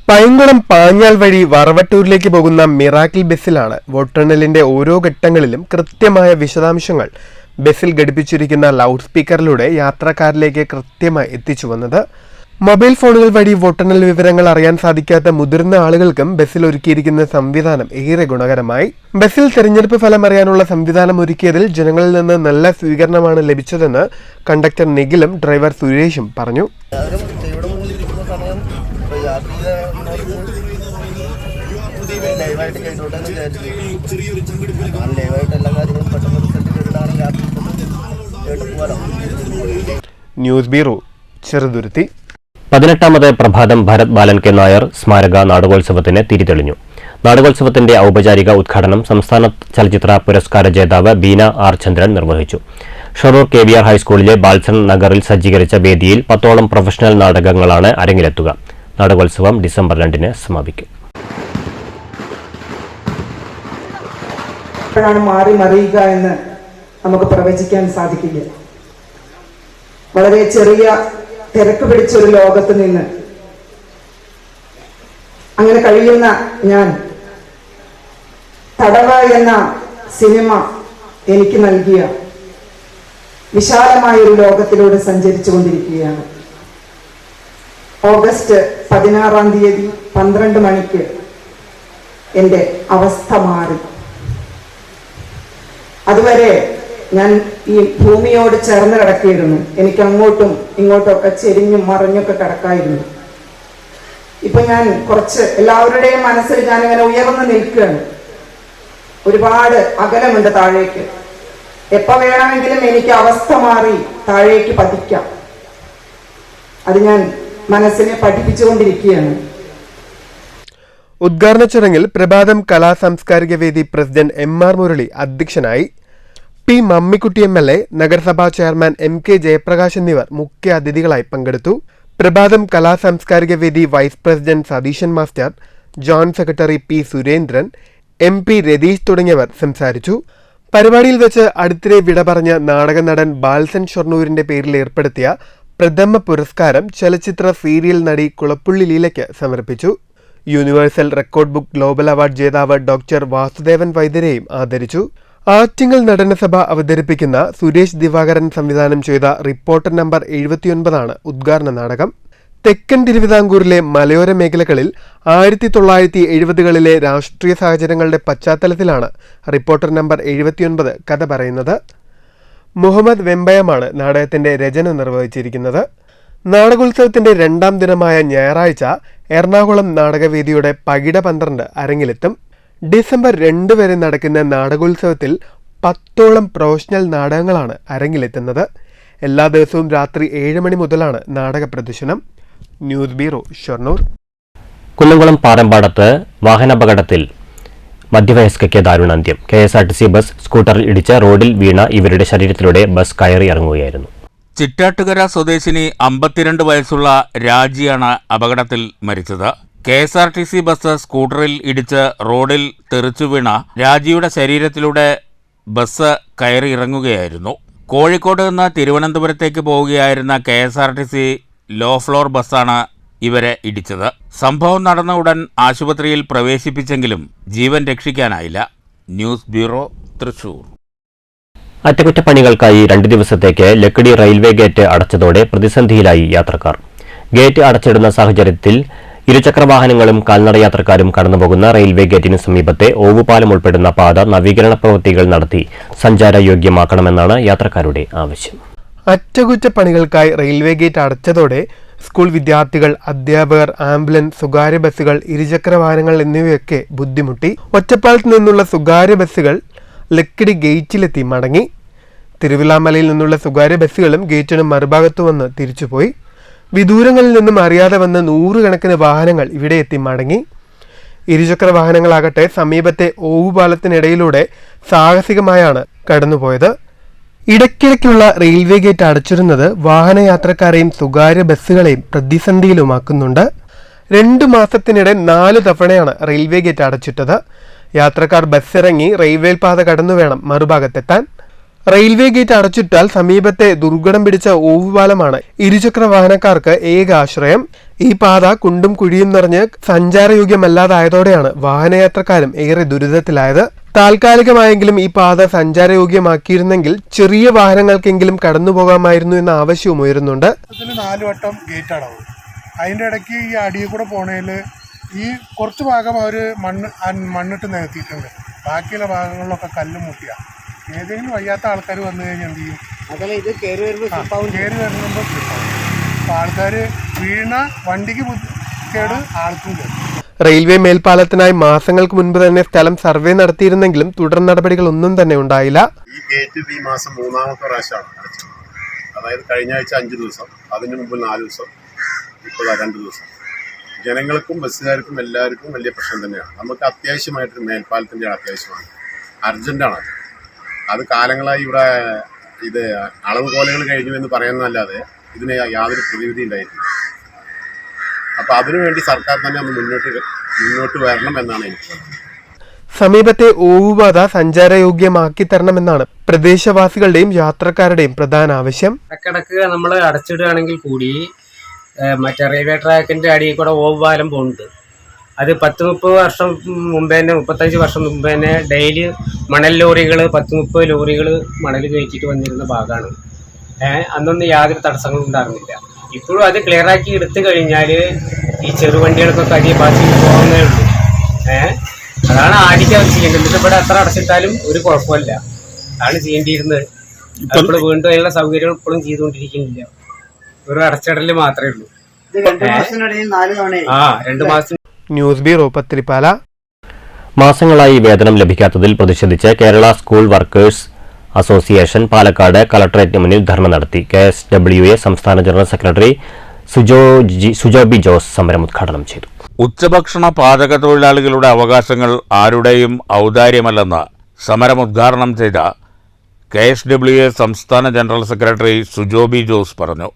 പൈങ്കുളം പാഞ്ഞാൾ വഴി വറവട്ടൂരിലേക്ക് പോകുന്ന മിറാക്കിൾ ബസ്സിലാണ് വോട്ടെണ്ണലിന്റെ ഓരോ ഘട്ടങ്ങളിലും കൃത്യമായ വിശദാംശങ്ങൾ ബസ്സിൽ ഘടിപ്പിച്ചിരിക്കുന്ന ലൗഡ് സ്പീക്കറിലൂടെ യാത്രക്കാരിലേക്ക് കൃത്യമായി എത്തിച്ചു വന്നത്. മൊബൈൽ ഫോണുകൾ വഴി വോട്ടെണ്ണൽ വിവരങ്ങൾ അറിയാൻ സാധിക്കാത്ത മുതിർന്ന ആളുകൾക്കും ബസ്സിൽ ഒരുക്കിയിരിക്കുന്ന സംവിധാനം ഏറെ ഗുണകരമായി. ബസ്സിൽ തെരഞ്ഞെടുപ്പ് ഫലം അറിയാനുള്ള സംവിധാനം ഒരുക്കിയതിൽ ജനങ്ങളിൽ നിന്ന് നല്ല സ്വീകരണമാണ് ലഭിച്ചതെന്ന് കണ്ടക്ടർ നിഖിലും ഡ്രൈവർ സുരേഷും പറഞ്ഞു. News bureau, Cheruthuruthy. 18ാമത് പ്രഭാതം ഭരത് ബാലൻ കെ നായർ സ്മാരക നാടകോത്സവത്തിന് തിരിതെളിഞ്ഞു. നാടകോത്സവത്തിന്റെ ഔപചാരിക ഉദ്ഘാടനം സംസ്ഥാന ചലച്ചിത്ര പുരസ്കാര ജേതാവ് ബീന ആർ ചന്ദ്രൻ നിർവഹിച്ചു. ഷൊർണൂർ KVR ഹൈസ്കൂളിലെ ബാൽസൺ നഗറിൽ സജ്ജീകരിച്ച വേദിയിൽ 10ഓളം പ്രൊഫഷണൽ നാടകങ്ങളാണ് അരങ്ങിലെത്തുക. നാടകോത്സവം ഡിസംബർ 2-ന് സമാപിക്കും. മാറി മറിയുക എന്ന് നമുക്ക് പ്രവചിക്കാൻ സാധിക്കില്ല. വളരെ ചെറിയ തിരക്ക് പിടിച്ചൊരു ലോകത്ത് നിന്ന് അങ്ങനെ കഴിയുന്ന ഞാൻ തടവ എന്ന സിനിമ എനിക്ക് നൽകിയ വിശാലമായൊരു ലോകത്തിലൂടെ സഞ്ചരിച്ചു കൊണ്ടിരിക്കുകയാണ്. ഓഗസ്റ്റ് 16-ാം തീയതി 12 മണിക്ക് എൻ്റെ അവസ്ഥ മാറി. അതുവരെ ഞാൻ ഈ ഭൂമിയോട് ചേർന്ന് കിടക്കുകയായിരുന്നു. എനിക്ക് അങ്ങോട്ടും ഇങ്ങോട്ടൊക്കെ ചെരിഞ്ഞും മറിഞ്ഞൊക്കെ കിടക്കായിരുന്നു. ഇപ്പൊ ഞാൻ കുറച്ച് എല്ലാവരുടെയും മനസ്സിൽ ഞാനിങ്ങനെ ഉയർന്നു നിൽക്കുകയാണ്. ഒരുപാട് അകലമുണ്ട് താഴേക്ക്. എപ്പോ വേണമെങ്കിലും എനിക്ക് അവസ്ഥ മാറി താഴേക്ക് പതിക്കാം. അത് ഞാൻ മനസ്സിനെ പഠിപ്പിച്ചുകൊണ്ടിരിക്കുകയാണ്. ഉദ്ഘാടന ചടങ്ങിൽ പ്രഭാതം കലാ സാംസ്കാരിക വേദി പ്രസിഡന്റ് MR മുരളി അധ്യക്ഷനായി. P മമ്മിക്കുട്ടി MLA, നഗരസഭാ ചെയർമാൻ MK ജയപ്രകാശ് എന്നിവർ മുഖ്യ അതിഥികളായി പങ്കെടുത്തു. പ്രഭാതം കലാ സാംസ്കാരിക വേദി vice president Satheesan master, joint secretary P Surendran, MP Ratheesh തുടങ്ങിയവർ സംസാരിച്ചു. പരിപാടിയിൽ വെച്ച് അടുത്തിടെ വിട പറഞ്ഞ നാടക നടൻ ബാൽസൻ ഷൊർണൂരിന്റെ പേരിൽ ഏർപ്പെടുത്തിയ പ്രഥമ പുരസ്കാരം ചലച്ചിത്ര സീരിയൽ നടി കുളപ്പുള്ളി ലീലയ്ക്ക് സമർപ്പിച്ചു. Universal record book global award ജേതാവ് ഡോക്ടർ വാസുദേവൻ വൈദ്യരെയും ആദരിച്ചു. ആറ്റിങ്ങൽ നടനസഭ അവതരിപ്പിക്കുന്ന സുരേഷ് ദിവാകരൻ സംവിധാനം ചെയ്ത റിപ്പോർട്ടർ നമ്പർ 79 ഉദ്ഘാടന നാടകം. തെക്കൻ തിരുവിതാംകൂറിലെ മലയോര മേഖലകളിൽ 1970കളിലെ രാഷ്ട്രീയ സാഹചര്യങ്ങളുടെ പശ്ചാത്തലത്തിലാണ് റിപ്പോർട്ടർ നമ്പർ 79 കഥ പറയുന്നത്. മുഹമ്മദ് വെമ്പയമാണ് നാടകത്തിന്റെ രചന നിർവഹിച്ചിരിക്കുന്നത്. നാടകോത്സവത്തിന്റെ 2ാം ദിനമായ ഞായറാഴ്ച എറണാകുളം നാടകവേദിയുടെ പകിട 12 അരങ്ങിലെത്തും. ഡിസംബർ 2 വരെ നടക്കുന്ന നാടകോത്സവത്തിൽ 10ഓളം പ്രൊഫഷണൽ നാടകങ്ങളാണ് അരങ്ങിലെത്തുന്നത്. എല്ലാ ദിവസവും രാത്രി 7 മണി മുതലാണ് നാടക പ്രദർശനം. News bureau, Shoranur. കുന്നംകുളം പാറമ്പാടത്ത് വാഹനാപകടത്തിൽ മധ്യവയസ്കയ്ക്ക് ദാരുണാന്ത്യം. KSRTC ബസ് സ്കൂട്ടറിൽ ഇടിച്ച് റോഡിൽ വീണ ഇവരുടെ ശരീരത്തിലൂടെ ബസ് കയറി ഇറങ്ങുകയായിരുന്നു. ചിറ്റാട്ടുകര സ്വദേശിനി 52 വയസ്സുള്ള രാജിയാണ് അപകടത്തിൽ മരിച്ചത്. KSRTC ബസ് സ്കൂട്ടറിൽ ഇടിച്ച് റോഡിൽ തെറിച്ചു വീണ രാജിയുടെ ശരീരത്തിലൂടെ ബസ് കയറി ഇറങ്ങുകയായിരുന്നു. കോഴിക്കോട് നിന്ന് തിരുവനന്തപുരത്തേക്ക് പോവുകയായിരുന്ന KSRTC ലോ ഫ്ലോർ ബസ്സാണ് ഇവരെ ഇടിച്ചത്. സംഭവം നടന്ന ഉടൻ ആശുപത്രിയിൽ പ്രവേശിപ്പിച്ചെങ്കിലും ജീവൻ രക്ഷിക്കാനായില്ല. News bureau, Thrissur. അറ്റകുറ്റപ്പണികൾക്കായി 2 ദിവസത്തേക്ക് ലക്കിടി റെയിൽവേ ഗേറ്റ് അടച്ചതോടെ പ്രതിസന്ധിയിലായി യാത്രക്കാർ. ഗേറ്റ് അടച്ചിടുന്ന സാഹചര്യത്തിൽ ഇരുചക്രവാഹനങ്ങളും കാൽനടയാത്രക്കാരും കടന്നുപോകുന്ന റെയിൽവേ ഗേറ്റിന് സമീപത്തെ ഓവുപാലം ഉൾപ്പെടുന്ന പാത നവീകരണ പ്രവൃത്തികൾ നടത്തി സഞ്ചാരയോഗ്യമാക്കണമെന്നാണ് യാത്രക്കാരുടെ ആവശ്യം. അറ്റകുറ്റപ്പണികൾക്കായി റെയിൽവേ ഗേറ്റ് അടച്ചതോടെ സ്കൂൾ വിദ്യാർത്ഥികൾ, അധ്യാപകർ, ആംബുലൻസ്, സ്വകാര്യ ബസ്സുകൾ, ഇരുചക്രവാഹനങ്ങൾ എന്നിവയൊക്കെ ബുദ്ധിമുട്ടി. ഒറ്റപ്പാലത്ത് നിന്നുള്ള സ്വകാര്യ ബസ്സുകൾ ലക്കിടി ഗേറ്റിലെത്തി മടങ്ങി. തിരുവിലാമലയിൽ നിന്നുള്ള സ്വകാര്യ ബസ്സുകളും ഗേറ്റിന് മറുഭാഗത്തു വന്ന് തിരിച്ചുപോയി. വിദൂരങ്ങളിൽ നിന്നും അറിയാതെ വന്ന് 100 കണക്കിന് വാഹനങ്ങൾ ഇവിടെ എത്തി മടങ്ങി. ഇരുചക്ര വാഹനങ്ങളാകട്ടെ സമീപത്തെ ഓവുപാലത്തിനിടയിലൂടെ സാഹസികമായാണ് കടന്നുപോയത്. ഇടയ്ക്കിടയ്ക്കുള്ള റെയിൽവേ ഗേറ്റ് അടച്ചിരുന്നത് വാഹനയാത്രക്കാരെയും സ്വകാര്യ ബസ്സുകളെയും പ്രതിസന്ധിയിലുമാക്കുന്നുണ്ട്. 2 മാസത്തിനിടെ 4 തവണയാണ് റെയിൽവേ ഗേറ്റ് അടച്ചിട്ടത്. യാത്രക്കാർ ബസ്സിറങ്ങി റെയിൽവേ പാത കടന്നു വേണം മറുഭാഗത്തെത്താൻ. റെയിൽവേ ഗേറ്റ് അടച്ചിട്ടാൽ സമീപത്തെ ദുർഘടം പിടിച്ച ഓവുപാലമാണ് ഇരുചക്ര വാഹനക്കാർക്ക് ഏക ആശ്രയം. ഈ പാത കുണ്ടും കുഴിയും നിറഞ്ഞ് സഞ്ചാരയോഗ്യമല്ലാതായതോടെയാണ് വാഹനയാത്രക്കാരും ഏറെ ദുരിതത്തിലായത്. താൽക്കാലികമായെങ്കിലും ഈ പാത സഞ്ചാരയോഗ്യമാക്കിയിരുന്നെങ്കിൽ ചെറിയ വാഹനങ്ങൾക്കെങ്കിലും കടന്നുപോകാമായിരുന്നു എന്ന ആവശ്യവും ഉയരുന്നുണ്ട്. 4 വട്ടം ഗേറ്റ് അടവും. അതിൻ്റെ ഇടയ്ക്ക് ഈ അടിയിൽ കൂടെ പോണേൽ ഈ കുറച്ച് ഭാഗം അവർ മണ്ണിട്ട് നികത്തിയിട്ടുണ്ട്. ബാക്കിയുള്ള ഭാഗങ്ങളിലൊക്കെ കല്ല് മുട്ടിയാണ്. ഏതെങ്കിലും വയ്യാത്ത ആൾക്കാർ വന്നു കഴിഞ്ഞാൽ എന്ത് ചെയ്യും? കയറി വരുമ്പോൾ അപ്പോൾ ആൾക്കാർ വീണ വണ്ടിക്ക് കേട് ആൾക്കും കേട്. റെയിൽവേ മേൽപ്പാലത്തിനായി മാസങ്ങൾക്ക് മുൻപ് തന്നെ സ്ഥലം സർവേ നടത്തിയിരുന്നെങ്കിലും തുടർ നടപടികൾ ഒന്നും തന്നെ ഉണ്ടായില്ല. ഈ ഗേറ്റ് ഈ മാസം 3ാമത്തെ പ്രാവശ്യമാണ് അടച്ചത്. അതായത് കഴിഞ്ഞ ആഴ്ച 5 ദിവസം, അതിന് മുമ്പ് 4 ദിവസം, ഇപ്പോൾ 2 ദിവസം. ജനങ്ങൾക്കും ബസ്സുകാർക്കും എല്ലാവർക്കും വലിയ പ്രശ്നം തന്നെയാണ്. നമുക്ക് അത്യാവശ്യമായിട്ടൊരു മേൽപ്പാലത്തിൻ്റെ അത്യാവശ്യമാണ്, അർജൻറ്റാണ്. അത് കാലങ്ങളായി ഇവിടെ ഇത് അളവ് കോലകൾ കഴിഞ്ഞു എന്ന് പറയുന്നതല്ലാതെ ഇതിന് യാതൊരു പ്രതിവിധി ഉണ്ടായിട്ടില്ല. അപ്പോൾ അതിനുവേണ്ടി സർക്കാർ തന്നെ ഒന്ന് മുന്നോട്ട് വരണം എന്നാണ് എനിക്ക് പറയുന്നത്. സമീപത്തെ ഓവുപാത സഞ്ചാരയോഗ്യമാക്കി തരണമെന്നാണ് പ്രദേശവാസികളുടെയും യാത്രക്കാരുടെയും പ്രധാന ആവശ്യം. ഇടക്കിടക്ക് നമ്മൾ അടച്ചിടുകയാണെങ്കിൽ കൂടി മറ്റേ റെയിൽവേ ട്രാക്കിന്റെ അടിയിൽ കൂടെ ഓവുപാലം പോകുന്നുണ്ട്. അത് 10-30 വർഷം മുമ്പേ തന്നെ, 35 വർഷം മുമ്പേ തന്നെ ഡെയിലി മണൽ ലോറികൾ 10-30 ലോറികൾ മണൽ കയറ്റിയിട്ട് വന്നിരുന്ന ഭാഗമാണ്. അന്നൊന്നും യാതൊരു തടസ്സങ്ങളും ഉണ്ടായിരുന്നില്ല. ഇപ്പോഴും അത് ക്ലിയറാക്കി എടുത്തു കഴിഞ്ഞാൽ ഈ ചെറുവണ്ടികൾക്കൊക്കെ അധികം പാസിംഗ് പോകുന്നേ ഉള്ളൂ. അതാണ് ആദ്യം അവർ ചെയ്യേണ്ടത്. എന്നിട്ട് ഇവിടെ എത്ര അടച്ചിട്ടാലും ഒരു കുഴപ്പമില്ല. അതാണ് ചെയ്യേണ്ടിയിരുന്നത്. അപ്പോൾ വീണ്ടും അതിനുള്ള സൗകര്യം ഇപ്പോഴും ചെയ്തുകൊണ്ടിരിക്കുന്നില്ല. ഒരു അടച്ചിടല് മാത്രമേ ഉള്ളൂ. 2 മാസം. News bureau, Pathirippala. മാസങ്ങളായി വേതനം ലഭിക്കാത്തതിൽ പ്രതിഷേധിച്ച് Kerala school workers association Palakkad കളക്ടറേറ്റിന് മുന്നിൽ ധർണ നടത്തി. KSWA സംസ്ഥാന ജനറൽ സെക്രട്ടറി സുജോബി ജോസ് സമരം ഉദ്ഘാടനം ചെയ്തു. ഉച്ചഭക്ഷണ പാചക തൊഴിലാളികളുടെ അവകാശങ്ങൾ ആരുടെയും ഔദാര്യമല്ലെന്ന് സമരം ഉദ്ഘാടനം ചെയ്ത KSWA സംസ്ഥാന ജനറൽ സെക്രട്ടറി സുജോബി ജോസ് പറഞ്ഞു.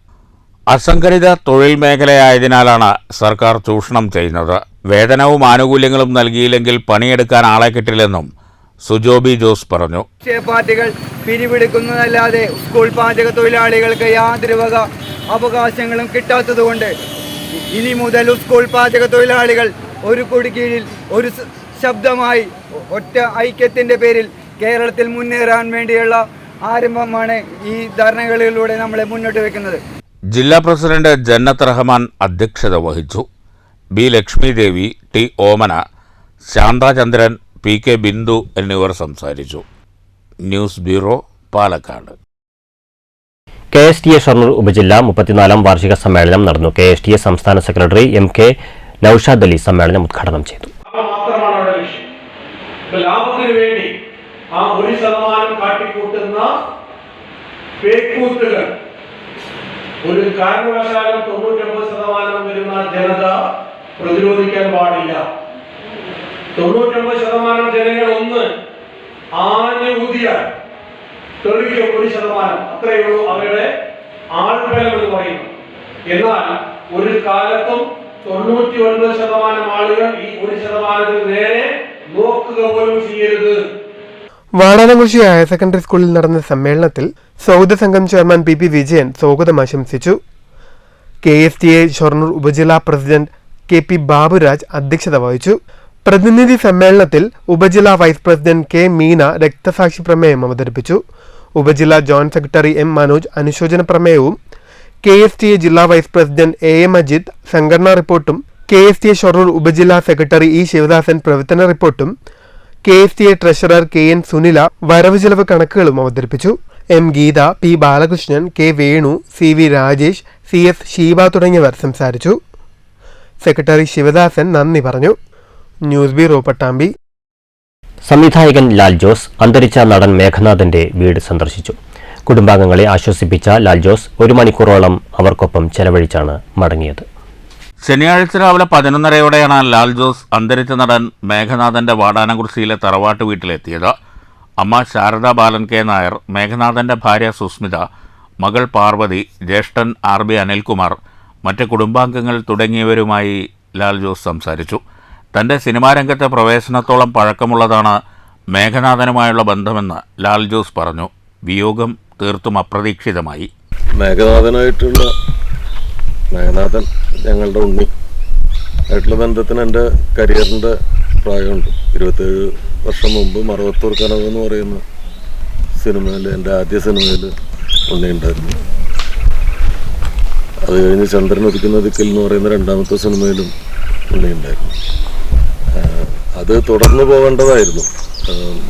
അസംഘടിത തൊഴിൽ മേഖലയായതിനാലാണ് സർക്കാർ ചൂഷണം ചെയ്യുന്നത്. വേതനവും ആനുകൂല്യങ്ങളും നൽകിയില്ലെങ്കിൽ പണിയെടുക്കാൻ ആളെ കിട്ടില്ലെന്നും സുജോബി ജോസ് പറഞ്ഞു. പാർട്ടികൾ പിരിവെടുക്കുന്നതല്ലാതെ സ്കൂൾ പാചക തൊഴിലാളികൾക്ക് യാതൊരു വക അവകാശങ്ങളും കിട്ടാത്തതുകൊണ്ട് ഇനി മുതൽ സ്കൂൾ പാചക തൊഴിലാളികൾ ഒരു കൊടിക്കീഴിൽ ഒരു ശബ്ദമായി ഒറ്റ ഐക്യത്തിന്റെ പേരിൽ കേരളത്തിൽ മുന്നേറാൻ വേണ്ടിയുള്ള ആരംഭമാണ് ഈ ധർണകളിലൂടെ നമ്മളെ മുന്നോട്ട് വെക്കുന്നത്. ജില്ലാ പ്രസിഡന്റ് ജന്നത്ത് റഹ്മാൻ അധ്യക്ഷത വഹിച്ചു. ബി ലക്ഷ്മിദേവി, ടി ഓമന, ശാന്താചന്ദ്രൻ, പി കെ ബിന്ദു എന്നിവർ സംസാരിച്ചു. News bureau, Palakkad. KSTA Shoranur ഉപജില്ല 34ാം വാർഷിക സമ്മേളനം നടന്നു. KSTA സംസ്ഥാന സെക്രട്ടറി MK നൌഷാദ് അലി സമ്മേളനം ഉദ്ഘാടനം ചെയ്തു. ലാഭത്തിന് വേണ്ടി ആ 1% കാട്ടിക്കൂട്ടുന്ന പേക്കൂത്തുകൾ ഒരു കാരണവശാലും 99% വരുന്ന ജനത പ്രതിരോധിക്കാൻ പാടില്ല. 99% ജനങ്ങൾ ഒന്ന് ആഞ്ഞു ഊതിയാൽ തെളിക്കും 1%. അത്രയേ ഉള്ളൂ അവരുടെ ആൾബലം എന്ന് പറയുന്നു. എന്നാൽ ഒരു കാലത്തും 99% ആളുകൾ ഈ 1% നേരെ നോക്കുക പോലും ചെയ്യരുത്. വാടാനംകുറിശി ഹയർ സെക്കൻഡറി സ്കൂളിൽ നടന്ന സമ്മേളനത്തിൽ സ്വാഗത സംഘം ചെയർമാൻ PP വിജയൻ സ്വാഗതം ആശംസിച്ചു. KSTA ഷൊർണൂർ ഉപജില്ലാ പ്രസിഡന്റ് KP ബാബുരാജ് അധ്യക്ഷത വഹിച്ചു. പ്രതിനിധി സമ്മേളനത്തിൽ ഉപജില്ലാ വൈസ് പ്രസിഡന്റ് K മീന രക്തസാക്ഷി പ്രമേയം അവതരിപ്പിച്ചു. ഉപജില്ലാ ജോയിന്റ് സെക്രട്ടറി M മനോജ് അനുശോചന പ്രമേയവും KSTA ജില്ലാ വൈസ് പ്രസിഡന്റ് AM അജിത് സംഘടനാ റിപ്പോർട്ടും KSTA ഷൊർണൂർ ഉപജില്ലാ സെക്രട്ടറി E ശിവദാസൻ പ്രവർത്തന റിപ്പോർട്ടും KSTA ട്രഷറർ KN സുനില വരവ് ചെലവ് കണക്കുകളും അവതരിപ്പിച്ചു. M Geetha, P Balakrishnan, K Venu, CV Rajesh, CS Sheeba തുടങ്ങിയവർ സംസാരിച്ചു. സെക്രട്ടറി ശിവദാസൻ നന്ദി പറഞ്ഞു. News bureau, Pattambi. സംവിധായകൻ ലാൽ ജോസ് അന്തരിച്ച നടൻ മേഘനാഥന്റെ വീട് സന്ദർശിച്ചു. കുടുംബാംഗങ്ങളെ ആശ്വസിപ്പിച്ച ലാൽ ജോസ് 1 മണിക്കൂറോളം അവർക്കൊപ്പം ചെലവഴിച്ചാണ് മടങ്ങിയത്. ശനിയാഴ്ച രാവിലെ 11:30യോടെയാണ് ലാൽ ജോസ് അന്തരിച്ച നടൻ മേഘനാഥന്റെ വാടാനംകുറിശിയിലെ തറവാട്ട് വീട്ടിലെത്തിയത്. അമ്മ ശാരദ ബാലൻ K നായർ, മേഘനാഥന്റെ ഭാര്യ സുസ്മിത, മകൾ പാർവതി, ജ്യേഷ്ഠൻ RB അനിൽകുമാർ, മറ്റ് കുടുംബാംഗങ്ങൾ തുടങ്ങിയവരുമായി ലാൽ ജോസ് സംസാരിച്ചു. തന്റെ സിനിമാരംഗത്തെ പ്രവേശനത്തോളം പഴക്കമുള്ളതാണ് മേഘനാഥനുമായുള്ള ബന്ധമെന്ന് ലാൽ ജോസ് പറഞ്ഞു. വിയോഗം തീർത്തും അപ്രതീക്ഷിതമായി. മേഘനാഥൻ ഞങ്ങളുടെ ഉണ്ണി ആയിട്ടുള്ള ബന്ധത്തിന് എൻ്റെ കരിയറിൻ്റെ പ്രായമുണ്ട്. 27 വർഷം മുമ്പ് മറവത്തൂർ കനവ് എന്ന് പറയുന്ന സിനിമയിൽ, എൻ്റെ ആദ്യ സിനിമയിൽ ഉണ്ണി ഉണ്ടായിരുന്നു. അത് കഴിഞ്ഞ് ചന്ദ്രൻ ഉദിക്കുന്ന ദിക്കിൽ എന്ന് പറയുന്ന 2ാമത്തെ സിനിമയിലും ഉണ്ണി ഉണ്ടായിരുന്നു. അത് തുടർന്ന് പോകേണ്ടതായിരുന്നു.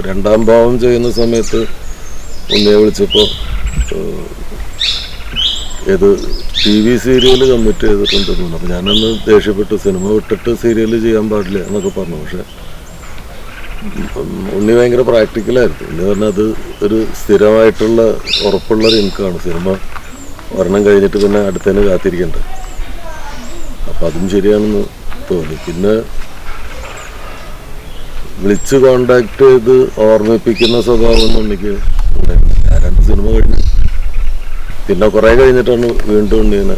2ാം ഭാവം ചെയ്യുന്ന സമയത്ത് ഉണ്ണിയെ വിളിച്ചപ്പോൾ ഏത് TV സീരിയൽ കമ്മിറ്റ് ചെയ്തിട്ടുണ്ടെന്ന്. അപ്പം ഞാനന്ന് ദേഷ്യപ്പെട്ടു, സിനിമ വിട്ടിട്ട് സീരിയൽ ചെയ്യാൻ പാടില്ല എന്നൊക്കെ പറഞ്ഞു. പക്ഷെ ഉണ്ണി ഭയങ്കര പ്രാക്ടിക്കലായിരുന്നു. ഉണ്ണി പറഞ്ഞാൽ അത് ഒരു സ്ഥിരമായിട്ടുള്ള ഉറപ്പുള്ളൊരു ഇൻകമാണ്. സിനിമ ഒരെണ്ണം കഴിഞ്ഞിട്ട് പിന്നെ അടുത്തതിന് കാത്തിരിക്കേണ്ടത്. അപ്പം അതും ശരിയാണെന്ന് തോന്നി. പിന്നെ വിളിച്ച് കോണ്ടാക്ട് ചെയ്ത് ഓർമ്മിപ്പിക്കുന്ന സ്വഭാവം ഉണ്ണിക്ക് ഉണ്ടായിരുന്നു. ഞാൻ 2 സിനിമ കഴിഞ്ഞു, പിന്നെ കുറേ കഴിഞ്ഞിട്ടാണ് വീണ്ടും ഉണ്ണീനെ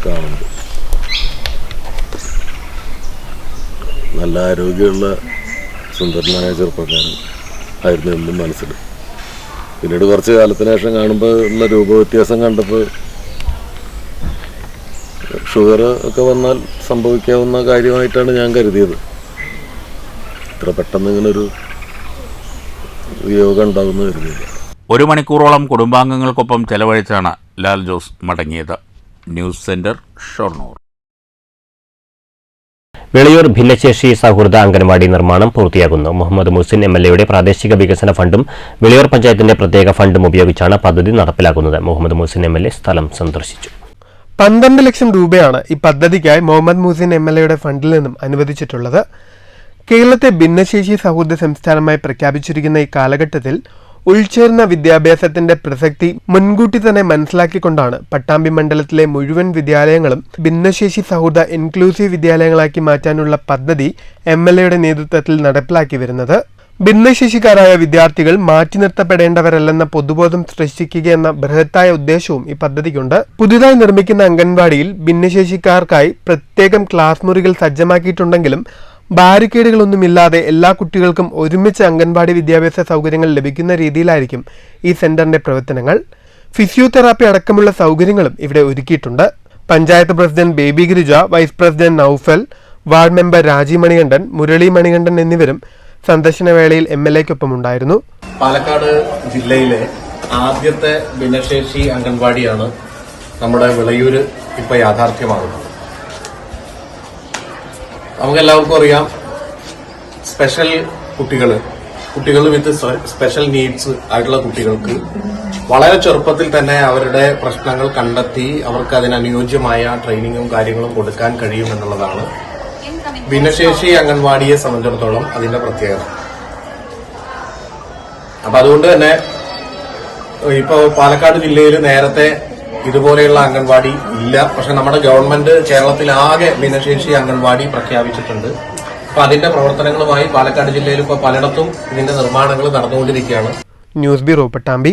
കാണുന്നത്. നല്ല ആരോഗ്യമുള്ള സുന്ദരനായ ചെറുപ്പക്കാരൻ ആയിരുന്നു എന്നും മനസ്സിൽ. പിന്നീട് കുറച്ച് കാലത്തിന് ശേഷം കാണുമ്പോൾ ഉള്ള രൂപവ്യത്യാസം കണ്ടപ്പോൾ ഷുഗർ ഒക്കെ വന്നാൽ സംഭവിക്കാവുന്ന കാര്യമായിട്ടാണ് ഞാൻ കരുതിയത്. ഇത്ര പെട്ടെന്ന് ഇങ്ങനൊരു വിയോഗം ഉണ്ടാകുമെന്ന് കരുതിയില്ല. 1 മണിക്കൂറോളം കുടുംബാംഗങ്ങൾക്കൊപ്പം ചെലവഴിച്ചാണ് ലാൽ ജോസ് മടങ്ങിയത്. News centre, Shoranur. വെളിയൂർ ഭിന്നശേഷി സൗഹൃദ അംഗൻവാടി നിർമ്മാണം പൂർത്തിയാകുന്നു. മുഹമ്മദ് മുഹ്സിൻ MLAയുടെ പ്രാദേശിക വികസന ഫണ്ടും വെളിയൂർ പഞ്ചായത്തിന്റെ പ്രത്യേക ഫണ്ടും ഉപയോഗിച്ചാണ് പദ്ധതി നടപ്പിലാക്കുന്നത്. മുഹമ്മദ് മുഹ്സിൻ MLA സ്ഥലം സന്ദർശിച്ചു. 12 ലക്ഷം രൂപയാണ് ഈ പദ്ധതിക്കായി മുഹമ്മദ് മുഹ്സിൻ MLAയുടെ ഫണ്ടിൽ നിന്നും അനുവദിച്ചിട്ടുള്ളത്. കേരളത്തെ ഭിന്നശേഷി സൗഹൃദ സംസ്ഥാനമായി പ്രഖ്യാപിച്ചിരിക്കുന്ന ഈ കാലഘട്ടത്തിൽ ഉൾച്ചേർന്ന വിദ്യാഭ്യാസത്തിന്റെ പ്രസക്തി മുൻകൂട്ടി തന്നെ മനസ്സിലാക്കിക്കൊണ്ടാണ് പട്ടാമ്പി മണ്ഡലത്തിലെ മുഴുവൻ വിദ്യാലയങ്ങളും ഭിന്നശേഷി സൗഹൃദ ഇൻക്ലൂസീവ് വിദ്യാലയങ്ങളാക്കി മാറ്റാനുള്ള പദ്ധതി MLAയുടെ നേതൃത്വത്തിൽ നടപ്പിലാക്കി വരുന്നത്. ഭിന്നശേഷിക്കാരായ വിദ്യാർത്ഥികൾ മാറ്റി നിർത്തപ്പെടേണ്ടവരല്ലെന്ന പൊതുബോധം സൃഷ്ടിക്കുകയെന്ന ബൃഹത്തായ ഉദ്ദേശവും ഈ പദ്ധതിക്കുണ്ട്. പുതുതായി നിർമ്മിക്കുന്ന അംഗൻവാടിയിൽ ഭിന്നശേഷിക്കാർക്കായി പ്രത്യേകം ക്ലാസ് മുറികൾ സജ്ജമാക്കിയിട്ടുണ്ടെങ്കിലും ബാരിക്കേഡുകളൊന്നുമില്ലാതെ എല്ലാ കുട്ടികൾക്കും ഒരുമിച്ച് അംഗൻവാടി വിദ്യാഭ്യാസ സൗകര്യങ്ങൾ ലഭിക്കുന്ന രീതിയിലായിരിക്കും ഈ സെന്ററിന്റെ പ്രവർത്തനങ്ങൾ. ഫിസിയോതെറാപ്പി അടക്കമുള്ള സൗകര്യങ്ങളും ഇവിടെ ഒരുക്കിയിട്ടുണ്ട്. Panchayat president Baby Girija, vice president Noufal, ward member Raji Manikandan, Murali Manikandan എന്നിവരും സന്ദർശന വേളയിൽ MLAയ്ക്കൊപ്പം ഉണ്ടായിരുന്നു. പാലക്കാട് ജില്ലയിലെ ആദ്യത്തെ ഭിന്നശേഷി അംഗൻവാടിയാണ് നമ്മുടെ വിളയൂര് ഇപ്പോൾ യാഥാർത്ഥ്യമാകുന്നത്. നമുക്കെല്ലാവർക്കും അറിയാം, സ്പെഷ്യൽ കുട്ടികൾ വിത്ത് സ്പെഷ്യൽ നീഡ്സ് ആയിട്ടുള്ള കുട്ടികൾക്ക് വളരെ ചെറുപ്പത്തിൽ തന്നെ അവരുടെ പ്രശ്നങ്ങൾ കണ്ടെത്തി അവർക്ക് അതിനനുയോജ്യമായ ട്രെയിനിങ്ങും കാര്യങ്ങളും കൊടുക്കാൻ കഴിയുമെന്നുള്ളതാണ് ഭിന്നശേഷി അംഗൻവാടിയെ സംബന്ധിച്ചിടത്തോളം അതിന്റെ പ്രത്യേകത. അപ്പൊ അതുകൊണ്ട് തന്നെ ഇപ്പോൾ പാലക്കാട് ജില്ലയിൽ നേരത്തെ ഇതുപോലെയുള്ള അംഗൻവാടി ഇല്ല. പക്ഷെ നമ്മുടെ ഗവൺമെന്റ് കേരളത്തിലാകെ ഭിന്നശേഷി അംഗൻവാടി പ്രഖ്യാപിച്ചിട്ടുണ്ട്. അപ്പൊ അതിന്റെ പ്രവർത്തനങ്ങളുമായി പാലക്കാട് ജില്ലയിൽ ഇപ്പോൾ പലയിടത്തും ഇതിന്റെ നിർമ്മാണങ്ങൾ നടന്നുകൊണ്ടിരിക്കുകയാണ്. News bureau Pattambi.